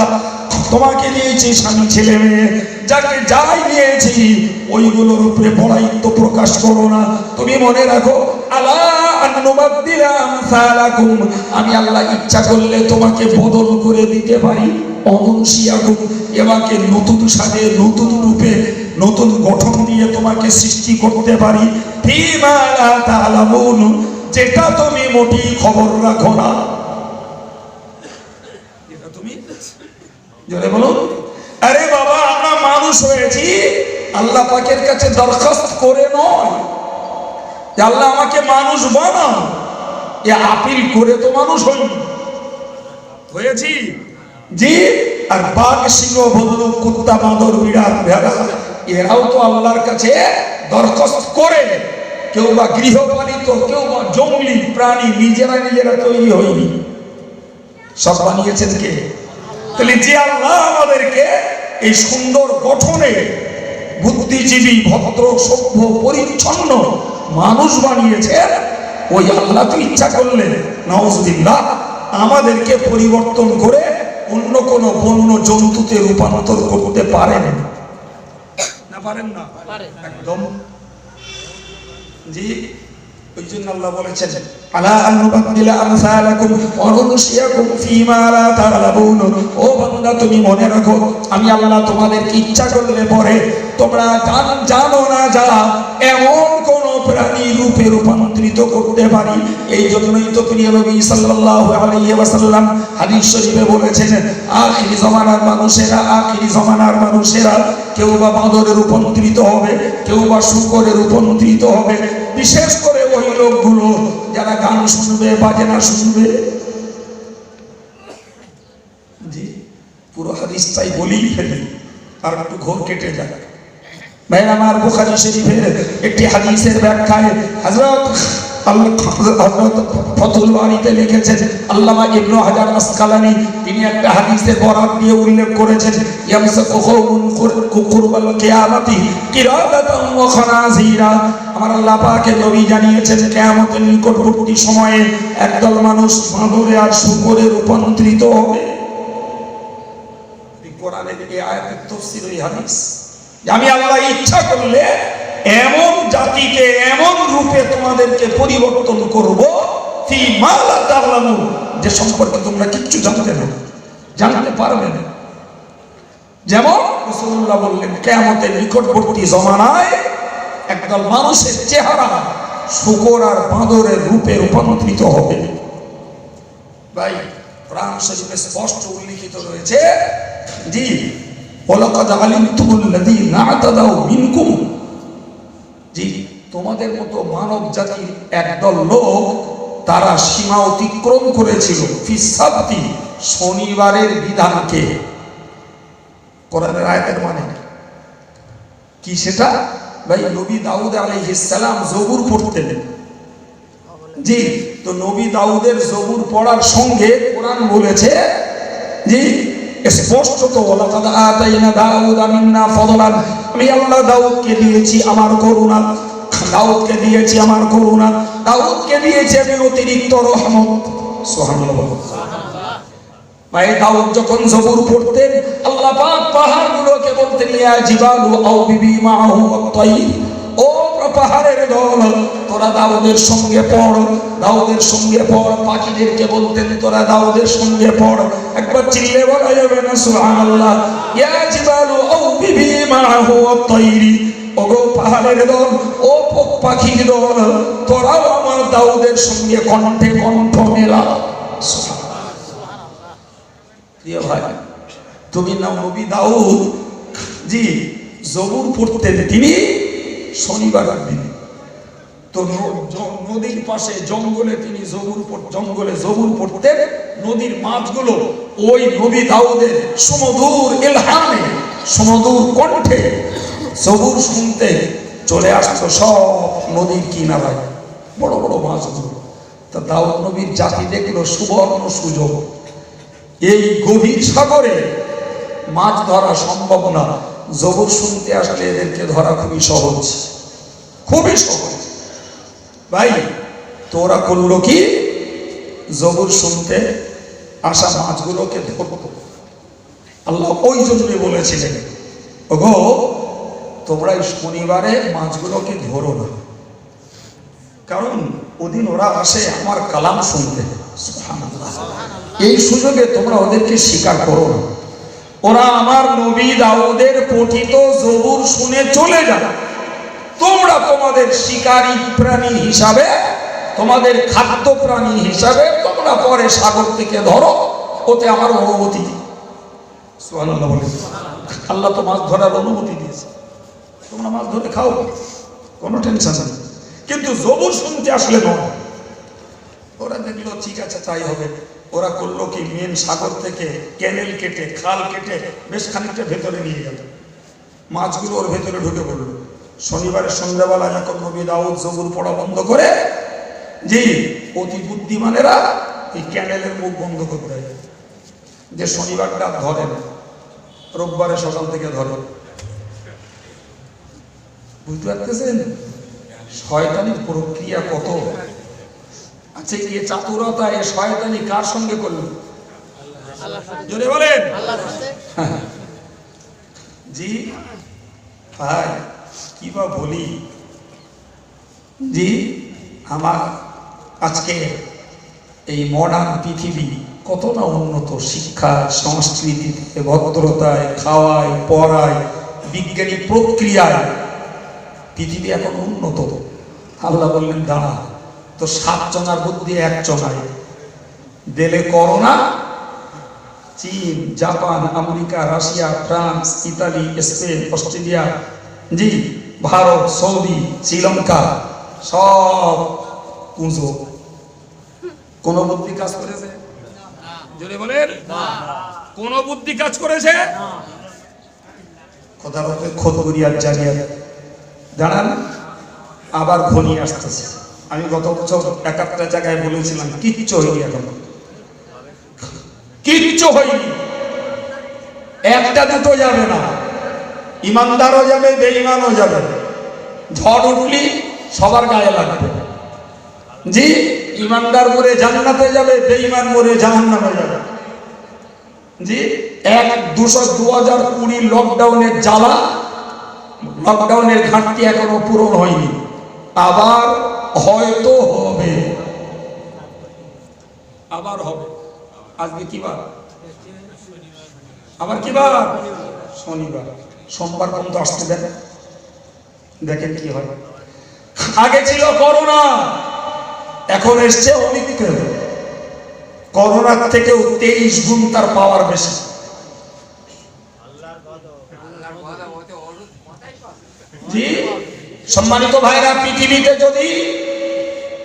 তোমাকে দিয়েছি স্বামী ছেলে মেয়ে, যাকে যাই দিয়েছি ওইগুলোর উপরে বড়াইত্ব প্রকাশ করো না। তুমি মনে রাখো, আলা আনুবাদদিল আমসালাকুম, আমি আল্লাহ ইচ্ছা করলে তোমাকে বদল করে দিতে পারি। অনুনশিয়াকুম, এবাকে নতুন সাজে, নতুন রূপে, নতুন গঠন দিয়ে তোমাকে সৃষ্টি করতে পারি। ফিমা লা তা'লামুন, যেটা তুমি মোটেই খবর রাখো না। এটা তুমি জোরে বলো। আরে বাবা, আমরা মানুষ হয়েছি, আল্লাহ পাকের কাছে দরখাস্ত করে নয় যে আল্লাহ আমাকে মানুষ বানাও, এ আপিল করে তো মানুষ হয়েছি। জি, আর বাঘ, সিংহ, ভল্লুক, কুত্তা, বাঁদর, বিড়াল, ভেড়া, এরাও তো আল্লাহর কাছে দরখাস্ত করে। কেউ বা গৃহপালিত, কেউ বা জঙ্গলি প্রাণী, নিজেরা তৈরি হয়নি, সব বানিয়েছেন কে? তাহলে যে আল্লাহ আমাদেরকে এই সুন্দর গঠনে বুদ্ধিজীবী, ভদ্র, সভ্য, পরিচ্ছন্ন মানুষ বানিয়েছেন, ওই আল্লাহ তো ইচ্ছা করলেন নাউজুবিল্লাহ আমাদেরকে পরিবর্তন করে অন্য কোন বন্য জন্তুতে রূপান্তর করতে পারেন না? পারেন না? একদম। জি, ওই জন্য আল্লাহ বলেছেন, আলা আনুবাদদিল আমসালাকুম ওয়া নুনশিয়াকুম ফিমা লা তা'লামুন। ও বান্দা, তুমি মনে রাখো, আমি আল্লাহ তোমাদেরকে ইচ্ছা করলে পরে তোমরা জানো না যা এমন কোন প্রাণী রূপে রূপান্তরিত করতে পারি। এই জন্যই তো প্রিয় নবী সাল্লাল্লাহু আলাইহি ওয়াসাল্লাম হাদিস শরীফে বলেছেন, আখিরি জামানার মানুষেরা কেউ বা বাঁদরে রূপান্তরিত হবে, কেউ বা শূকরে রূপান্তরিত হবে। বিশেষ করে ওই লোকগুলো যারা গান শুনবে, বাজনা শুনবে। জি, পুরো হাদিসটাই বলি ফেলি, আর একটু ঘোর কেটে যায়। ভাই আমার, বুখারী শরীফের একটি হাদিসের ব্যাখ্যায় হযরত ফাতুল বারীতে লিখেছেন আল্লামা ইবনে হাজার আসকালানী, তিনি একটা হাদিসের বরাত দিয়ে উল্লেখ করেছেন, ইয়ামসাকু কওমুন কুরবাল কিয়ামাতি কিরাদাতান ওয়া খানাজিরা। আমার আল্লাহ পাকের নবী জানিয়েছেন, কিয়ামতের নিকটবর্তী সময়ে একদল মানুষ বাঁদরে আর শূকরে রূপান্তরিত হবে। কোরআনের এই আয়াতের তাফসীর এই হাদিস, আমি আল্লাহ ইচ্ছা করলে এমন জাতিকে, এমন রূপে তোমাদেরকে পরিবর্তন করব, ফি মা লা তা'লামুন, যে সম্পর্কে তোমরা কিচ্ছু জানতে পারবে না। যেমন রাসূলুল্লাহ বললেন, কিয়ামতের নিকটবর্তী জমানায় একদল মানুষের চেহারা শূকর আর বাঁদরের রূপে রূপান্তরিত হবে। ভাই, কোরআন শরীফে স্পষ্ট উল্লেখিত রয়েছে, জি, ওয়ালাকাদ আলিমতুমুল্লাযীনা আ'তাদাউ মিনকুম, জি, তোমাদের মতো মানব জাতির একদল লোক তারা সীমা অতিক্রম করেছিল, ফিস সাবতি, শনিবারের বিধানকে। কোরআনের আয়াতের মানে কি সেটা? ভাই, নবী দাউদ আলাইহিস সালাম জবুর পড়তেন। জি, তো নবী দাউদের জবুর পড়ার সঙ্গে কোরআন বলেছে, জি, স্পষ্টত, ওয়ালাকাদ আতাইনা দাউদা মিন্না ফাদলান, আমি আল্লাহ দাউদকে দিয়েছি আমার করুণা, দাউদকে দিয়েছি আমার করুণা, দাউদকে দিয়েছি আমি অতিরিক্ত রহমত। সুবহানাল্লাহ। ভাই, দাউদ যখন জবুর পড়তেন, আল্লাহ পাক পাহাড়গুলোকে বলতেন, ইয়া জিবালু আউবিবি মাহু ওয়াত-তাইর, ও পাহাড়ের দল, তোরা দাউদের সঙ্গে পড়, দাউদের সঙ্গে পড়। পাখিদেরকে বলতেন, তোরা দাউদের সঙ্গে পড়। একবার চিল্লে বলা যাবে না সুবহানাল্লাহ? ইয়া জিবালু আউবিবি মাহু ওয়াত-তাইর, ওগো পাহাড়ের দল, ও পাখির দল, তোরাও আমার দাউদের সঙ্গে কণ্ঠে কণ্ঠ মেলা। প্রিয় ভাই, তুমি নাও নবী দাউদ, জি, জবুর পড়তেন তিনি শনিবারের দিনে। তো নদীর পাশে জঙ্গলে তিনি জঙ্গলে জবুর পড়তেন। নদীর মাছগুলো ওই নবী দাউদের সুমধুর ইলহামে, সুমধুর কণ্ঠে জবুর শুনতে চলে আসতো সব নদীর কিনারায় বড় বড় মাছগুলো। তা দাউদ নবীর জাতি দেখলো সুবর্ণ সুযোগ, এই গভীর সাগরে মাছ ধরা সম্ভব না, জবর শুনতে আসলে এদেরকে ধরা খুবই সহজ, খুবই সহজ। ভাই তোরা করলো কি, জবর শুনতে আসা মাছগুলোকে ধরতো। আল্লাহ ওই জন্যই বলেছিলেন, ওগো তোমরা এই শনিবারে মাছগুলোকে ধরো না, কারণ ওদিন ওরা আসে আমার কালাম শুনতে। সুবহানাল্লাহ। এই সুযোগে তোমরা ওদেরকে স্বীকার করো না, ওরা আমার নবী দাউদের পঠিত জবুর শুনে চলে যাবে, তোমরা তোমাদের শিকারী প্রাণী হিসাবে, তোমাদের খাদ্য প্রাণী হিসাবে তোমরা পরে সাগর থেকে ধরো, ওতে আমার অনুমতি দিই। সুবহানাল্লাহ বলে, আল্লাহ তো মাছ ধরার অনুমতি দিয়েছে, তোমরা মাছ ধরে খাও, কোনো টেনশন নেই। কিন্তু জবুর শুনতে আসলে নয়। ওরা দেখলো ঠিক আছে তাই হবে, ওরা করলো কি, মেন সাগর থেকে ক্যানেল কেটে খাল কেটে বেশ খানিকটা ভেতরে নিয়ে গেল, মাছগুলো ওর ভেতরে ঢুকে পড়লো। শনিবারের সন্ধ্যাবেলা যখন নবী দাউদ জবুর পড়া বন্ধ করে, যে অতি বুদ্ধিমানেরা এই ক্যানেলের মুখ বন্ধ করে দেয়, যে শনিবারটা ধরে না, রোববারে সকাল থেকে ধরে। বুঝতে পারতেছেন শয়তানির প্রক্রিয়া কত? আচ্ছা এই চাতুরতা, এই শয়তানি কার সঙ্গে করলো? জোরে বলেন। জি ভাই কি বা বলি, জি আমার আজকে এই মডার্ন পৃথিবী কত না উন্নত, শিক্ষা সংস্কৃতিতে, ভদ্রতায়, খাওয়ায়, পড়ায়, বিজ্ঞানী প্রক্রিয়ায় পৃথিবী এখন উন্নত। আল্লাহ বললেন দাঁড়া, তো 7 জনার বুদ্ধি 1 জনায় দিলে করোনা, চীন, জাপান, আমেরিকা, রাশিয়া, ফ্রান্স, ইতালি, স্পেন, অস্ট্রেলিয়া, জি ভারত, সৌদি, শ্রীলঙ্কা সব পুঁজো। কোন বুদ্ধি কাজ করেছে? জোরে বলেন, কোন বুদ্ধি কাজ করেছে? কথা বলতে খোদগুরিয়ার জানিয়ে দাঁড়ান, আবার ঘনিয়ে আসতেছে। আমি গত বছর একটা জায়গায় বলেছিলাম কিচ্ছু হয়নি, এখন কিচ্ছু হয়নি, একটা দুটো যাবে না, ইমানদারও যাবে, বেঈমানও যাবে। ঝড় উঠলি সবার গায়ে লাগবে। জি ইমানদার মরে জান্নাতে যাবে, বেঈমান মরে জাহান্নামে যাবে। জি 2020 লকডাউনের জ্বালা, লকডাউনের ঘাটতি এখনো পূরণ হয়নি, আবার হয়তো হবে, আবার হবে। আজকে কি বার? আবার কি বার? শনিবার। সোমবার পর্যন্ত আসতে দেন, দেখেন কি হয়। আগে ছিল করোনা, এখন এসছে ওমিক্রন। করোনার থেকেও 23 গুণ তার পাওয়ার বেশি। জি সম্মানিত ভাইরা, পৃথিবীতে যদি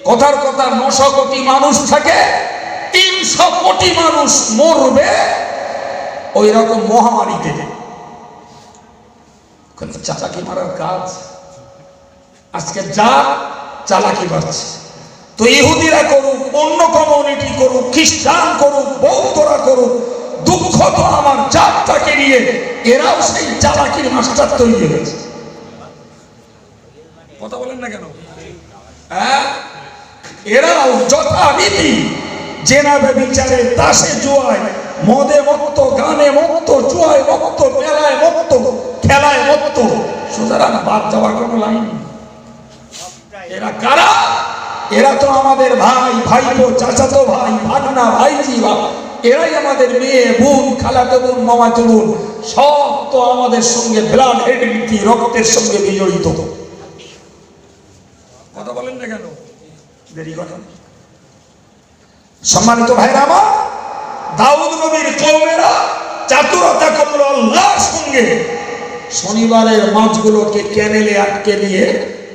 কথার কথা 900 কোটি মানুষ থাকে, 300 কোটি মানুষ মরবে ওই রকম মহামারীতে। চালাকি মারার কাজ আজকে যা চালাকি বাড়ছে, তো ইহুদিরা করুক, অন্য কমিউনিটি করুক, খ্রিস্টান করুক, বৌদ্ধরা করুক, দুঃখ তো আমার জাতটাকে নিয়ে এরাও সেই চালাকির মাস্টার তৈরি হয়েছে। কথা বলেন না কেন? হ্যাঁ, এরাও যথারীতি জেনাবে বিচারে, তাসে জুয়ায়, মদে মত্ত, গানে মত্ত, জুয়ায় মত্ত, মেলায় মত্ত, খেলায় মত্ত, সুতরাং বাদ যাওয়ার কোনো লাইন। এরা কারা? এরা তো আমাদের ভাই, ভাইপো, চাচাতো ভাই, ভাগনা, ভাইজি, এরাই আমাদের মেয়ে, বোন, খালাতো বোন, মামাতো বোন, সব তো আমাদের সঙ্গে ব্লাড হেরিডিটি, রক্তের সঙ্গে বিজড়িত। কথা বলেন না কেন? দেরি কথা। সম্মানিত ভাইরা আমার, দাউদ নবীর কওমেরা চাতুরতা করলো আল্লাহর সঙ্গে। শনিবারের মাছগুলোকে ক্যানেলে আটকে দিয়ে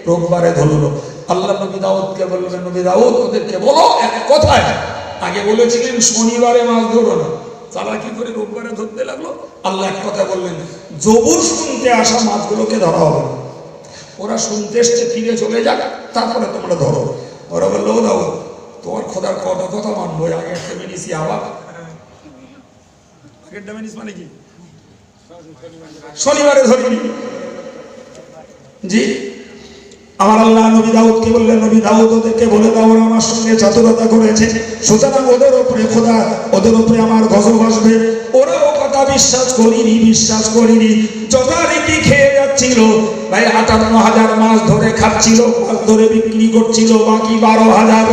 রোববারে ধরলো। আল্লাহ নবী দাউদকে বললেন, নবী দাউদ ওদেরকে বলো এক কথায়, আগে বলেছিলেন শনিবারে মাছ ধরো না, চালাকি করে রোববারে ধরতে লাগলো। আল্লাহ এক কথা বললেন, জবুর শুনতে আসা মাছগুলোকে ধরা হবে না। ওরা শুনতে এসছে, ফিরে চলে যাক, তারপরে তোমরা ধরো। ওরা বললো, ও দাও তোমার খোদার কটা কথা মানবো, আগে একটা মেনিসি আবার আগেরটা মেনিস মানে কি শনিবারে ধরিনি। জি, আমার আল্লাহ নবী দাউদকে বললেন, নবী দাউদ ওদেরকে বলে দাও ওরা আমার সঙ্গে চাতুরতা করেছে, সুতরাং ওদের উপরে খোদা, ওদের উপরে আমার গজব আসবে। ওরা ও কথা বিশ্বাস করিনি। যথারীতি খেয়ে যাচ্ছিল ভাই, 58,000 মাছ ধরে খাচ্ছিল, মাছ ধরে বিক্রি করছিল, বাকি 12,000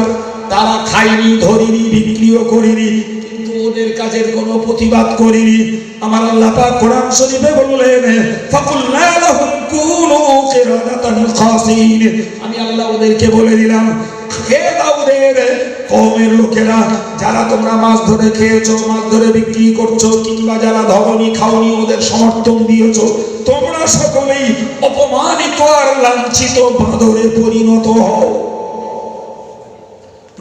তারা খায়নি, ধরিনি, বিক্রিও করিনি, কিন্তু ওদের কাজের কোনো প্রতিবাদ করিনি। আমার আল্লাহ পাক কোরআন শরীফে বললেন, ফাকুলনা লাহুম কুনু কিরাদাতান খাসিন, আমি আল্লাহ ওদেরকে বলে দিলাম, হে দাউদের কওমের লোকেরা, যারা তোমরা মাছ ধরে খেয়েছো, মাছ ধরে বিক্রি করছো, কিংবা যারা ধরনি খাওনি, ওদের সমর্থন দিয়েছো, তোমরা সকলেই অপমানিত আর লাঞ্ছিত বাঁদরে পরিণত হও।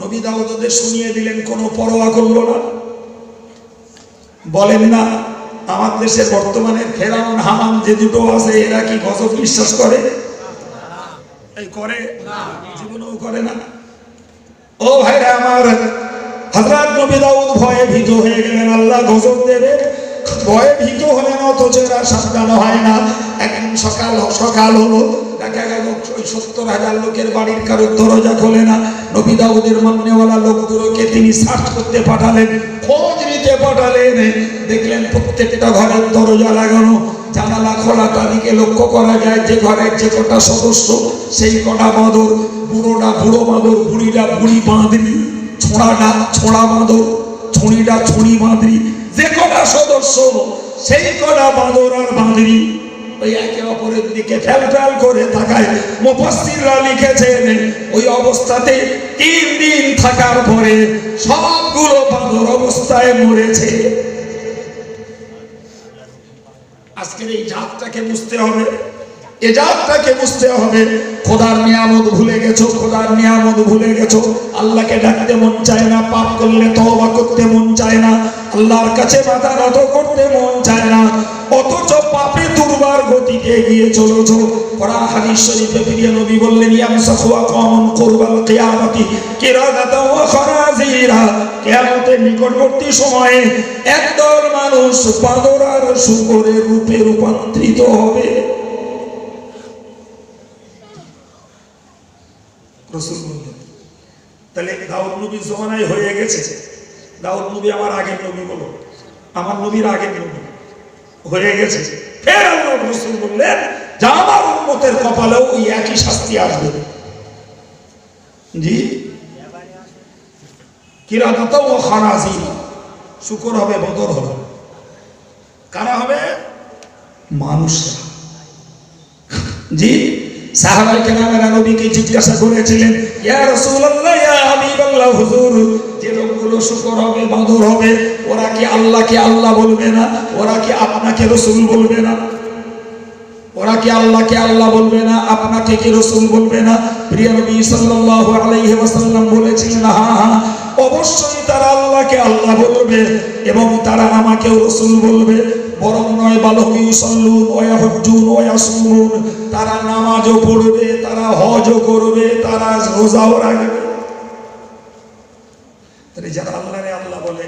নবী দাউদ ওদের শুনিয়ে দিলেন, কোনো পরোয়া করলো না। বলেন না আমার দেশের বর্তমানে ফেরাউন হামান যে দুটো আছে, এরা কি গজব বিশ্বাস করে? এই করে? জীবনেও করে না। ও ভাইরা আমার, হযরত নবী দাউদ ভয়ে ভীত হয়ে গেলেন, আল্লাহ গজব দেবে, ভয়ে ভীত হলেন, অথচ এরা সাবধান হয় না। একদিন সকাল হলো, দেখা গেল 70,000 লোকের বাড়ির কারোর দরজা খোলে না। নবী দাউদের মান্যওয়ালা লোকগুলোকে তিনি সার্চ করতে পাঠালেন, খোঁজ নিতে পাঠালেন। দেখলেন প্রত্যেকটা ঘরের দরজা লাগানো, জানালা খোলা। তাদেরকে লক্ষ্য করা যায় যে ঘরের যে কটা সদস্য, সেই কটা বাঁদর, বুড়োটা বুড়ো বাঁদর, বুড়িটা বুড়ি বাঁদরি, ছোঁড়াটা ছোঁড়া বাঁদর, ছুঁড়িটা ছুঁড়ি বাঁদরি, যে কটা সদস্য সেই কটা বাঁদর আর বাঁদরি ওই একে অপরের দিকে ফ্যাল করে তাকায়। মুফাসসিররা লিখেছেন, ওই অবস্থাতে 3 দিন থাকার পরে সবগুলো বাঁদর অবস্থায় মরেছে। আজকের এই জাতটাকে বুঝতে হবে, এই জাতটাকে বুঝতে হবে। খোদার নিয়ামত ভুলে গেছো, খোদার নিয়ামত ভুলে গেছো। আল্লাহকে ডাকতে মন চায় না, পাপ করলে তওবা করতে মন চায় না, আল্লাহর কাছে মাথা নত করতে মন চায় না, অথচ পাপে দুর্বার গতিতে এগিয়ে চলেছো। কোরআন হাদিস শরীফে প্রিয় নবী বললেন, ইয়ামসাখু আকামুন কুরবাল কিয়ামতি কিরাদাতাও ওয়া খারাজিরা, কিয়ামতের নিকটবর্তী সময়ে একদল মানুষ বাঁদর আর শূকরের রূপে রূপান্তরিত হবে। রাসূল বললেন, তাহলে দাউদ নবীর জমানায় হয়ে গেছে। দাউদ নবী আমার আগের নবী, বলো আমার নবীর আগের নবী হয়ে গেছে। ফের আল্লাহ রাসূল বললেন যে আমার উম্মতের কপালেও ওই একই শাস্তি আসবে। জি, কিরাদাতাও ওয়া খানাজির, শুকর হবে, বদর হবে। কারা হবে? মানুষরা। জি, সাহাবায়ে কেরামেরা নবীকে জিজ্ঞাসা করেছিলেন, ইয়া রাসূলুল্লাহ, ইয়া হাবিবাল্লাহ, হুজুর, যে লোকগুলো শুকর হবে, বাঁদর হবে, ওরা কি আল্লাহকে আল্লাহ বলবে না? ওরা কি আপনাকে রাসূল বলবে না? ওরা কি আল্লাহকে আল্লাহ বলবে না? আপনাকে কি রাসূল বলবে না? প্রিয় নবী সাল্লাল্লাহু আলাইহি ওয়াসাল্লাম বলেছিলেন, হ্যাঁ হ্যাঁ, অবশ্যই তারা আল্লাহকে আল্লাহ বলবে এবং তারা আমাকেও রাসূল বলবে। বরং নয়, বালহুম ইউসাল্লুন ওয়া ইয়াহুজ্জুন ওয়া ইয়াসুমুন, তারা নামাজও পড়বে, তারা হজও করবে, তারা রোজাও রাখবে। তাহলে যারা আল্লাহরে আল্লাহ বলে,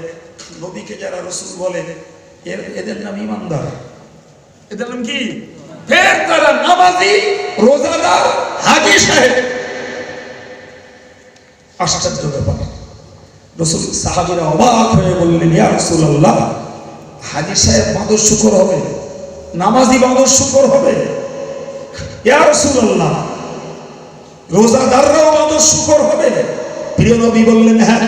নবীকে যারা রাসূল বলে, এদের নাম ঈমানদার। এদের নাম কি? ফের তারা নামাজি, রোজাদার, হাজী সাহেব। আশ্চর্য ব্যাপার। রাসূল সাহাবীরা অবাক হয়ে বললেন, ইয়া রাসূলুল্লাহ, হাজী সাহেব বাঁদর শুকর হবে, নামাজি বাঁদর শুকর হবে? ইয়া রাসূলুল্লাহ, রোজাদাররাও বাঁদর শুকর হবে? প্রিয় নবী বললেন, হ্যাঁ।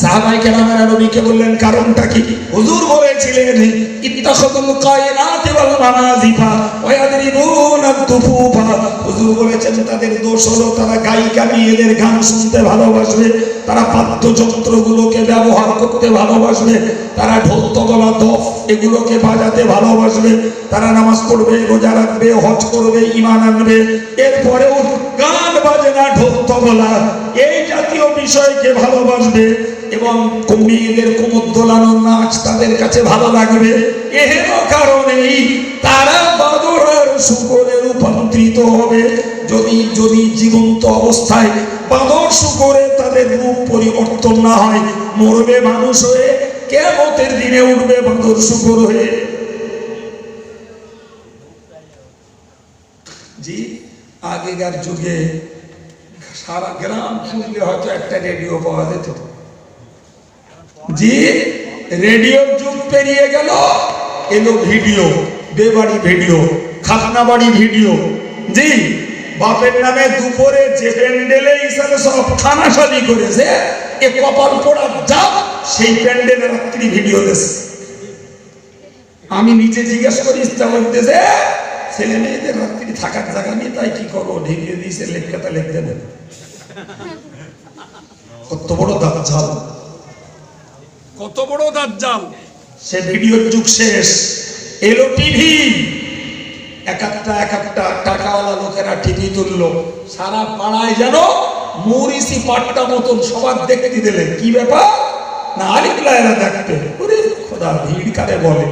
সাহাবায়ে কেরামেরা নবীকে বললেন, কারণটা কি? হুজুর বলেছিলেন, ইত্তাখাযুল কায়নাতি ওয়াল মানাজিফা ওয়া ইয়াদরিবুনা আদ-দুফুফা। হুজুর বলেছেন, তাদের দোষ হলো তারা গায়িকা মেয়েদের গান শুনতে ভালোবাসবে, তারা বাদ্যযন্ত্রগুলোকে ব্যবহার করতে ভালোবাসবে, তারা ঢোল তবলা দফ এগুলোকে বাজাতে ভালোবাসবে, তারা নামাজ পড়বে, রোজা রাখবে, হজ করবে, ঈমান আনবে, এরপরেও গান বাজনা, ঢোল তবলা এই জাতীয় বিষয়কে ভালোবাসবে এবং মেয়েদের কোমর দোলানো নাচ তাদের কাছে ভালো লাগবে। এর কারণেই তারা বাঁদর আর শূকরে রূপান্তরিত হবে। যদি যদি জীবন্ত অবস্থায় বাঁদর শুকরে তাদের রূপ পরিবর্তন না হয়, মরবে মানুষ হয়ে, কিয়ামতের দিনে উঠবে বাঁদর শুকর হয়ে। জি, আগেকার যুগে সারা গ্রাম খুঁজলে হয়তো একটা রেডিও পাওয়া যেত। জি, রেডিওর যুগ পেরিয়ে গেল, এলো ভিডিও, বেবাড়ি ভিডিও, খাতনা বাড়ি ভিডিও। জি, বাপের নামে দুপুরে যে প্যান্ডেলে হিসাবে সব খানাসালি করেছে, এ কপাল পোড়া যা সেই প্যান্ডেলে রাত্রি ভিডিও দেশে। আমি নিচে জিজ্ঞাসা করি, ইস্তা বলতেছে ছেলে মেয়েদের রাত্রি থাকার জায়গা নেই, তাই কি করবো, ঢেকে দিয়েছে, লেখাটা লিখতে দেবে। কত বড় দাজ্জাল, কত বড় দাজ্জাল। সে ভিডিওর যুগ শেষ, এলো টিভি। এক একটা টাকাওয়ালা লোকেরা টিভি তুললো, সারা পাড়ায় যেন মরিচি পাট্টা মতন সবার দেখতে দিলে। কি ব্যাপার না, আলিফ লায়লা দেখতে। ওরে খোদা, ভিড় কারে বলে?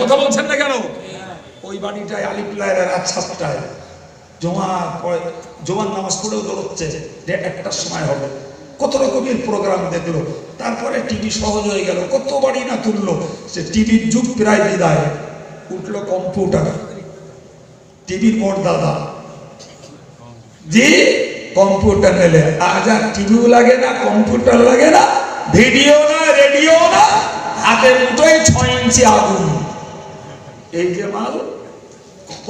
কথা বলছেন না কেন? ওই বাড়িটায় আলিফ লায়লা রাত 7টায় জোয়ান নামাজ পড়েও দৌড়চ্ছে, 1টার সময় হবে। কত রকমের প্রোগ্রাম দেখলো, তারপরে টিভি সহজ হয়ে গেল, কত বাড়ি না তুললো। সে টিভির যুগ প্রায় বিদায়, উঠলো কম্পিউটার, টিভির মোট দাদা। জি, কম্পিউটার নিলে আজ আর টিভিও লাগে না, কম্পিউটার লাগে না, ভিডিও না, রেডিও না, হাতের মুঠোয় 6 ইঞ্চি আগুন। এই যে মাল,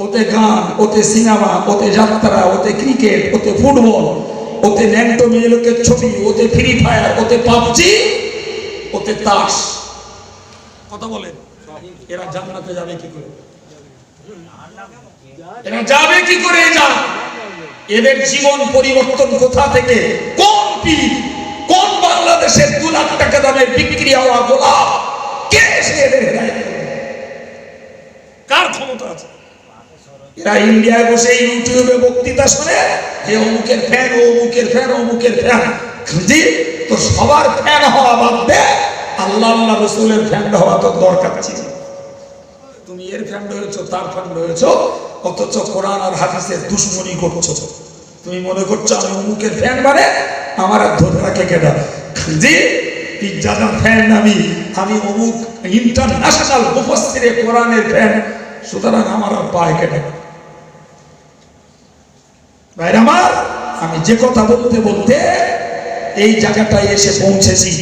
ওতে গান, ওতে সিনেমা, ওতে যাত্রা, ওতে ক্রিকেট, ওতে ফুটবল, ওতে ন্যাংটো মেয়ে লোকের ছবি, ওতে ফ্রি ফায়ার, ওতে পাবজি, ওতে তাস। কথা বলেন, এরা জান্নাতে যাবে কি করে? এরা যাবে কি করে? এদের জীবন পরিবর্তন কোথা থেকে? কোন পীর, কোন বাংলাদেশের 2 লাখ টাকা দামের বিক্রি হওয়া গোলাপ কে সে এদের হেদায়েত করবে? কার ক্ষমতা আছে? এরা ইন্ডিয়ায় বসে ইউটিউবে বক্তৃতা শুনে, হে অমুকের ফ্যান, ও অমুকের ফ্যান, অমুকের ফ্যান। জি, তো সবার ফ্যান হওয়া বাদ দে, আল্লাহ আল্লাহ রসুলের ফ্যান হওয়া তো দরকার ছিল। তুমি এর ফ্যান হয়েছো, তার ফ্যান হয়েছো, অথচ কোরআন আর হাদিসের দুশ্মনী করছো। তুমি মনে করছো আমি অমুকের ফ্যান, মানে আমার আর ধরে রাখে কেডা? জি, পিজ্জাদার ফ্যান আমি অমুক ইন্টারন্যাশনাল মুফাসসিরে কোরআনের ফ্যান, সুতরাং আমার আর পায় কেটে। ভাইরা আমার, আমি যে কথা বলতে বলতে এই জায়গাটায় এসে পৌঁছেছি,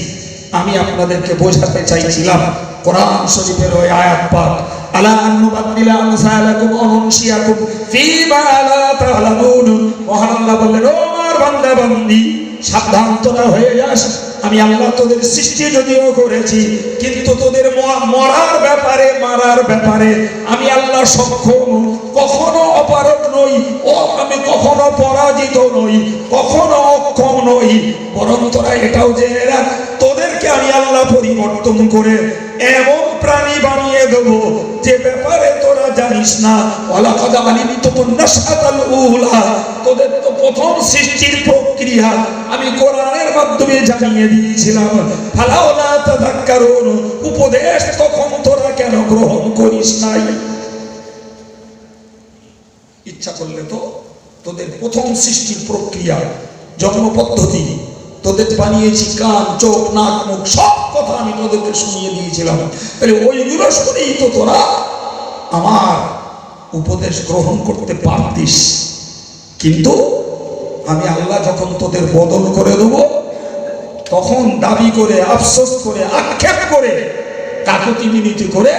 আমি আপনাদেরকে বোঝাতে চাইছিলাম কোরআন শরীফের ওই আয়াত পাঠ, আলা আন্নুবাদদিলা আমসালাকুম অনুনশিয়াকুম ফীমা লা তা'লামুন। মহান আল্লাহ বললেন, ও আমার বান্দা বান্দি, সাবধান তোরা হয়ে যাস। আমি আল্লাহ তোদের সৃষ্টি যদিও করেছি, কিন্তু তোদের মরার ব্যাপারে, মারার ব্যাপারে আমি আল্লাহ সক্ষম, কখনো অপারগ নই। ও আমি কখনো পরাজিত নই, কখনো অক্ষম নই। বরং তোরা এটাও জেনে রাখ, তোদেরকে আমি আল্লাহ পরিবর্তন করে এমন প্রাণী বানিয়ে দেব যে ব্যাপারে তোরা জানিস না। ওয়ালাকাদ আলিমতুম নাশআতাল উলা, তোদের তো প্রথম সৃষ্টির প্রক্রিয়া আমি কোরআনের মাধ্যমে জানিয়ে দিয়েছিলাম। ফালাউলা তাযাক্কারুন, উপদেশ তখন তোরা কেন গ্রহণ করিস নাই? ইচ্ছা করলে তো তোদের প্রথম সৃষ্টির প্রক্রিয়া, জন্ম পদ্ধতি তোদের বানিয়েছি, কান, চোখ, নাক, মুখ, সব কথা আমি তোদেরকে শুনিয়ে দিয়েছিলাম। তাহলে ওইগুলো শুনেই তো তোরা আমার উপদেশ গ্রহণ করতে পারতিস। কিন্তু আমি আল্লাহ যখন তোদের বদল করে দেব, তখন দাবি করে, আফসোস করে, আক্ষেপ করে, কাকুতি মিনতি করে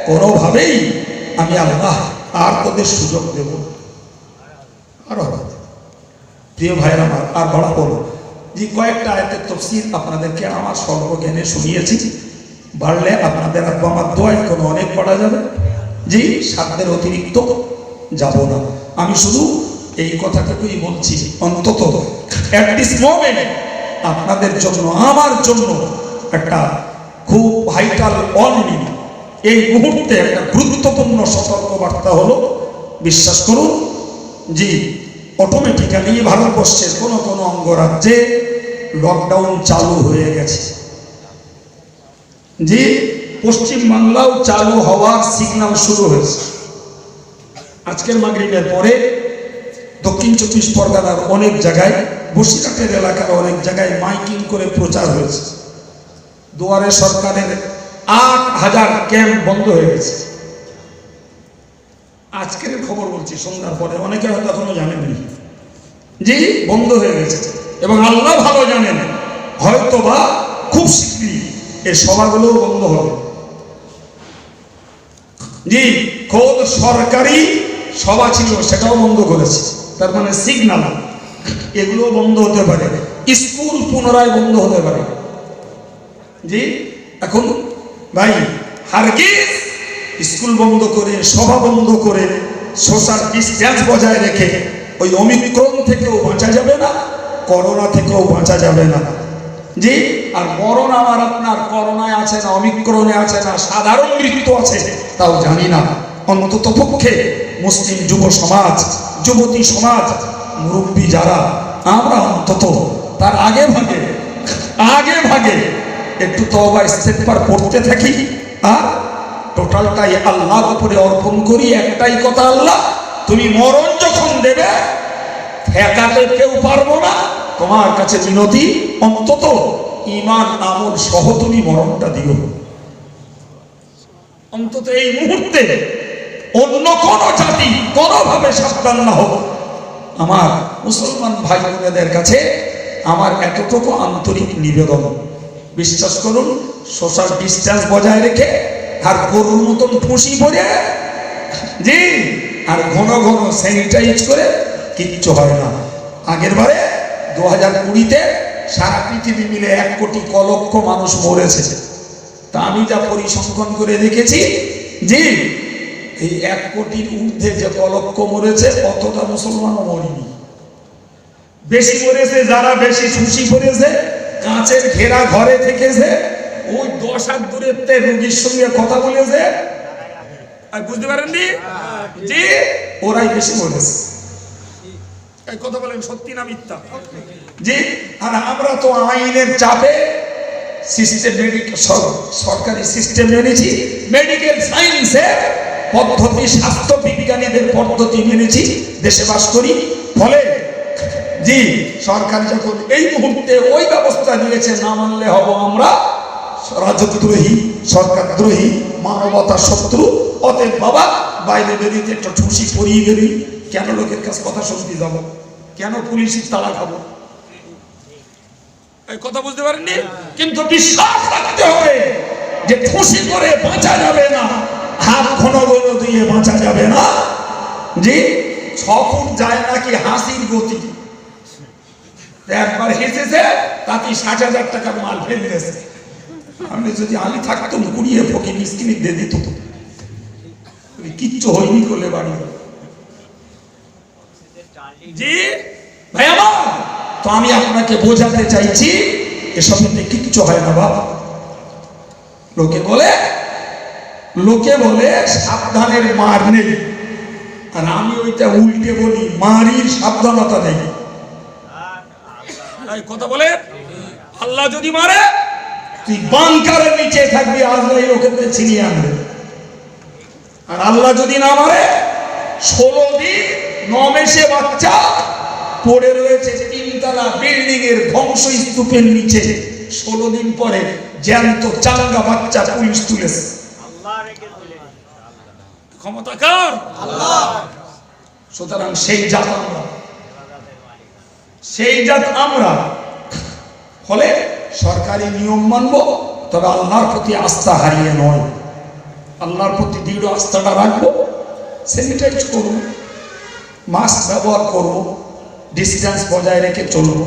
কোনোভাবেই আমি আল্লাহ আর তোদের সুযোগ দেব আর হবে। প্রিয় ভাইয়ের আমার, আর বড় বলো যে কয়েকটা আয়াতের তাফসীর আপনাদেরকে আমার সর্বজ্ঞানে শুনিয়েছি। বাড়লে আপনাদের আব্বা আমার দোয়ায় কোনো অনেক পড়া যাবে। জি, সাধ্যের অতিরিক্ত যাব না। আমি শুধু এই কথাটুকুই বলছি, অন্তত অ্যাট দিস মোমেন্ট আপনাদের জন্য, আমার জন্য একটা খুব ভাইটাল ওয়ার্নিং, এই মুহূর্তে একটা গুরুত্বপূর্ণ সতর্কবার্তা হলো, বিশ্বাস করুন জি, অটোমেটিক্যালি ভারতবর্ষের কোনো কোনো অঙ্গরাজ্যে লকডাউন চালু হয়ে গেছে। জি, পশ্চিম বাংলাও চালু হওয়ার সিগন্যাল শুরু হয়েছে। আর আজকের মাগরিবের পরে দক্ষিণ 24 পরগনার অনেক জায়গায়, বসিরহাটের এলাকার অনেক জায়গায় মাইকিং করে প্রচার হয়েছে। দুয়ারে সরকারের 8000 ক্যাম্প বন্ধ হয়ে গেছে। আজকের খবর বলছি, সন্ধ্যার পরে, অনেকে হয়তো এখনো জানেননি। জি, বন্ধ হয়ে গেছে। এবং আল্লাহ ভালো জানেন, হয়তো বা খুব শীঘ্রই এই সভাগুলো বন্ধ হবে। জি, খোদ সরকারি সভা ছিল সেটাও বন্ধ করেছে। তার মানে সিগন্যাল এগুলো বন্ধ হতে পারে। স্কুল পুনরায় বন্ধ হতে পারে। জি, এখন ভাই হারগিজ স্কুল বন্ধ করে, সভা বন্ধ করে, সোশ্যাল ডিস্টেন্স বজায় রেখে ওই ওমিক্রন থেকেও বাঁচা যাবে না, করোনা থেকেও বাঁচা যাবে না। জি, আর মরণ আমার আপনার করোনায় আছে না, ওমিক্রনে আছে না, সাধারণ মৃত্যু আছে তাও জানি না। অন্তত পক্ষে মুসলিম যুব সমাজ, যুবতী সমাজ, মুরব্বী যারা, আমরা অন্তত তার আগে ভাগে একটু তওবা ইস্তেগফার পড়তে থাকি, আর টোটালটাই আল্লাহর উপরে অর্পণ করি। একটাই কথা, আল্লাহ তুমি মরণ যখন দেবে ঠেকাতে কেউ পারবো না, তোমার কাছে মিনতি, অন্তত ঈমান আমল সহ তুমি মরণটা দিও। অন্তত এই মুহূর্তে অন্য কোন জাতি কোনোভাবে সাবধান না হোক। আমার মুসলমান ভাই বোনেদের কাছে আমার এতটুকু আন্তরিক নিবেদন, বিশ্বাস করুন, সোশ্যাল ডিস্টেন্স বজায় রেখে আর গরুর মতন ফুঁসি পরে, জি, আর ঘন ঘন স্যানিটাইজ করে কিচ্ছু হয় না। আগের বারে 2020-তে সারা পৃথিবী মিলে 1 কোটি লক্ষ মানুষ মরেছে। তা আমি যা পরিসংখ্যান করে দেখেছি, জি, এই 1 কোটির ঊর্ধ্বে যে লক্ষ মরেছে অতটা মুসলমানও মরেনি। বেশি মরেছে যারা বেশি খুশি করেছে, কাঁচের ঘেরা ঘরে থেকেছে, ওই 10 হাত দূরেতে রোগীর সঙ্গে কথা বলেছে, বুঝতে পারেননি? জি, ওরাই বেশি মরেছে। এই কথা বলেন সত্যি না মিথ্যা? জি, আর আমরা তো আইনের চাপে সরকারি সিস্টেম মেনেছি, মেডিকেল সায়েন্সের পদ্ধতি, স্বাস্থ্য বিজ্ঞানীদের পদ্ধতি মেনেছি, দেশে বাস করি। ফলে জি, সরকার যখন এই মুহূর্তে ওই ব্যবস্থা নিয়েছে, না মানলে হব আমরা রাজদ্রোহী, সরকারদ্রোহী, মানবতার শত্রু। অতএব বাবা, বাইরে বেরিয়ে একটু ঠুসি পরিয়ে বেরিয়ে কেন লোকের কাছে কথা শুনতে যাব? কেন পুলিশের তালা খাবো? এই কথা বুঝতে পারেননি? কিন্তু বিশ্বাস রাখতে হবে যে খুশি করে বাঁচা যাবে না, হাত ঘন ঘন দিয়ে বাঁচা যাবে না। জি, 6 ফুট যায় নাকি হাসির গতি। একবার হেসেছে তাতে 60,000 টাকার মাল ফেলে গেছে। আমি থাকতাম কুড়িয়ে ফকি মিসকিনি দিয়ে দিত, কিচ্ছু হয়নি করলে বাড়ি। জি ভাই আমার, তো আমি আপনাকে বোঝাতে চাইছি এসব কিচ্ছু হয় না বাবা। লোকে বলে সাবধানের মার নেই, আর আমি ওইটা উল্টে বলি মারির সাবধানতা নেই। কথা বলে, আল্লাহ যদি মারে তুই বাংকারের নিচে থাকবি, আজরাইল ওকে ছিনিয়ে আনবে। আর আল্লাহ যদি না মারে, 16 দিন 9 মাসে বাচ্চা পড়ে রয়েছে 3 তলা বিল্ডিং এর ধ্বংসস্তূপের নিচে, 16 দিন পরে জ্যান্ত চাঙ্গা বাচ্চা পুলিশ তুলেছে। ক্ষমতা কার? আল্লাহ। সুতরাং সেই জাত আমরা। ফলে সরকারি নিয়ম মানব, তবে আল্লাহর প্রতি আস্থা হারিয়ে নয়। আল্লাহর প্রতি দৃঢ় আস্থাটা রাখবো, স্যানিটাইজ করব, মাস্ক ব্যবহার করব, ডিস্টেন্স বজায় রেখে চলব।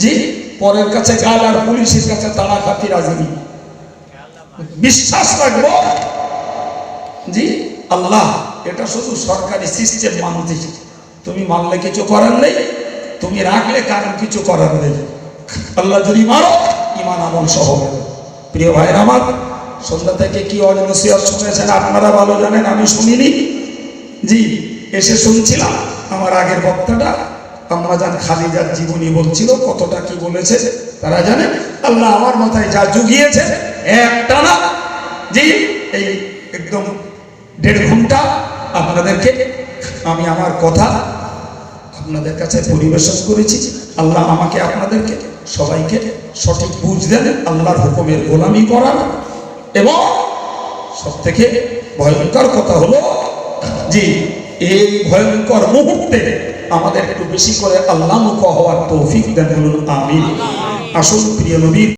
জি, পরের কাছে গাল আর পুলিশের কাছে তাড়া খাতি রাজি। বিশ্বাস রাখবো, জি, আল্লাহ এটা শুধু সরকারি সিস্টেম মানতে, তুমি মানলে কিছু করার নেই, তুমি রাখলে কারণ কিছু করার নেই। আল্লাহ যদি মারো, ঈমান আমল সহ। প্রিয় ভাইরা আমার, সন্ধ্যা থেকে কি অনসিয়াত শুনেছেন আপনারা ভালো জানেন, আমি শুনিনি। জি, এসে শুনছিলাম আমার আগের বক্তাটা আম্মা জান খাদিজার জীবনী বলছিল, কতটা কি বলেছে তারা জানেন। আল্লাহ আমার মাথায় যা জুগিয়েছে একটানা, জি, এই একদম 1.5 ঘন্টা আপনাদেরকে আমি আমার কথা আপনাদের কাছে পরিবেশন করেছি। আল্লাহ আমাকে আপনাদেরকে সবাইকে সঠিক বুঝ দেন, আল্লাহর হুকুমের গোলামি করার। এবং সব থেকে ভয়ঙ্কর কথা হলো যে এই ভয়ঙ্কর মুহূর্তে আমাদের একটু বেশি করে আল্লাহমুখ হওয়ার তৌফিক দেন, বলুন আমিন। আসুন প্রিয় নবীর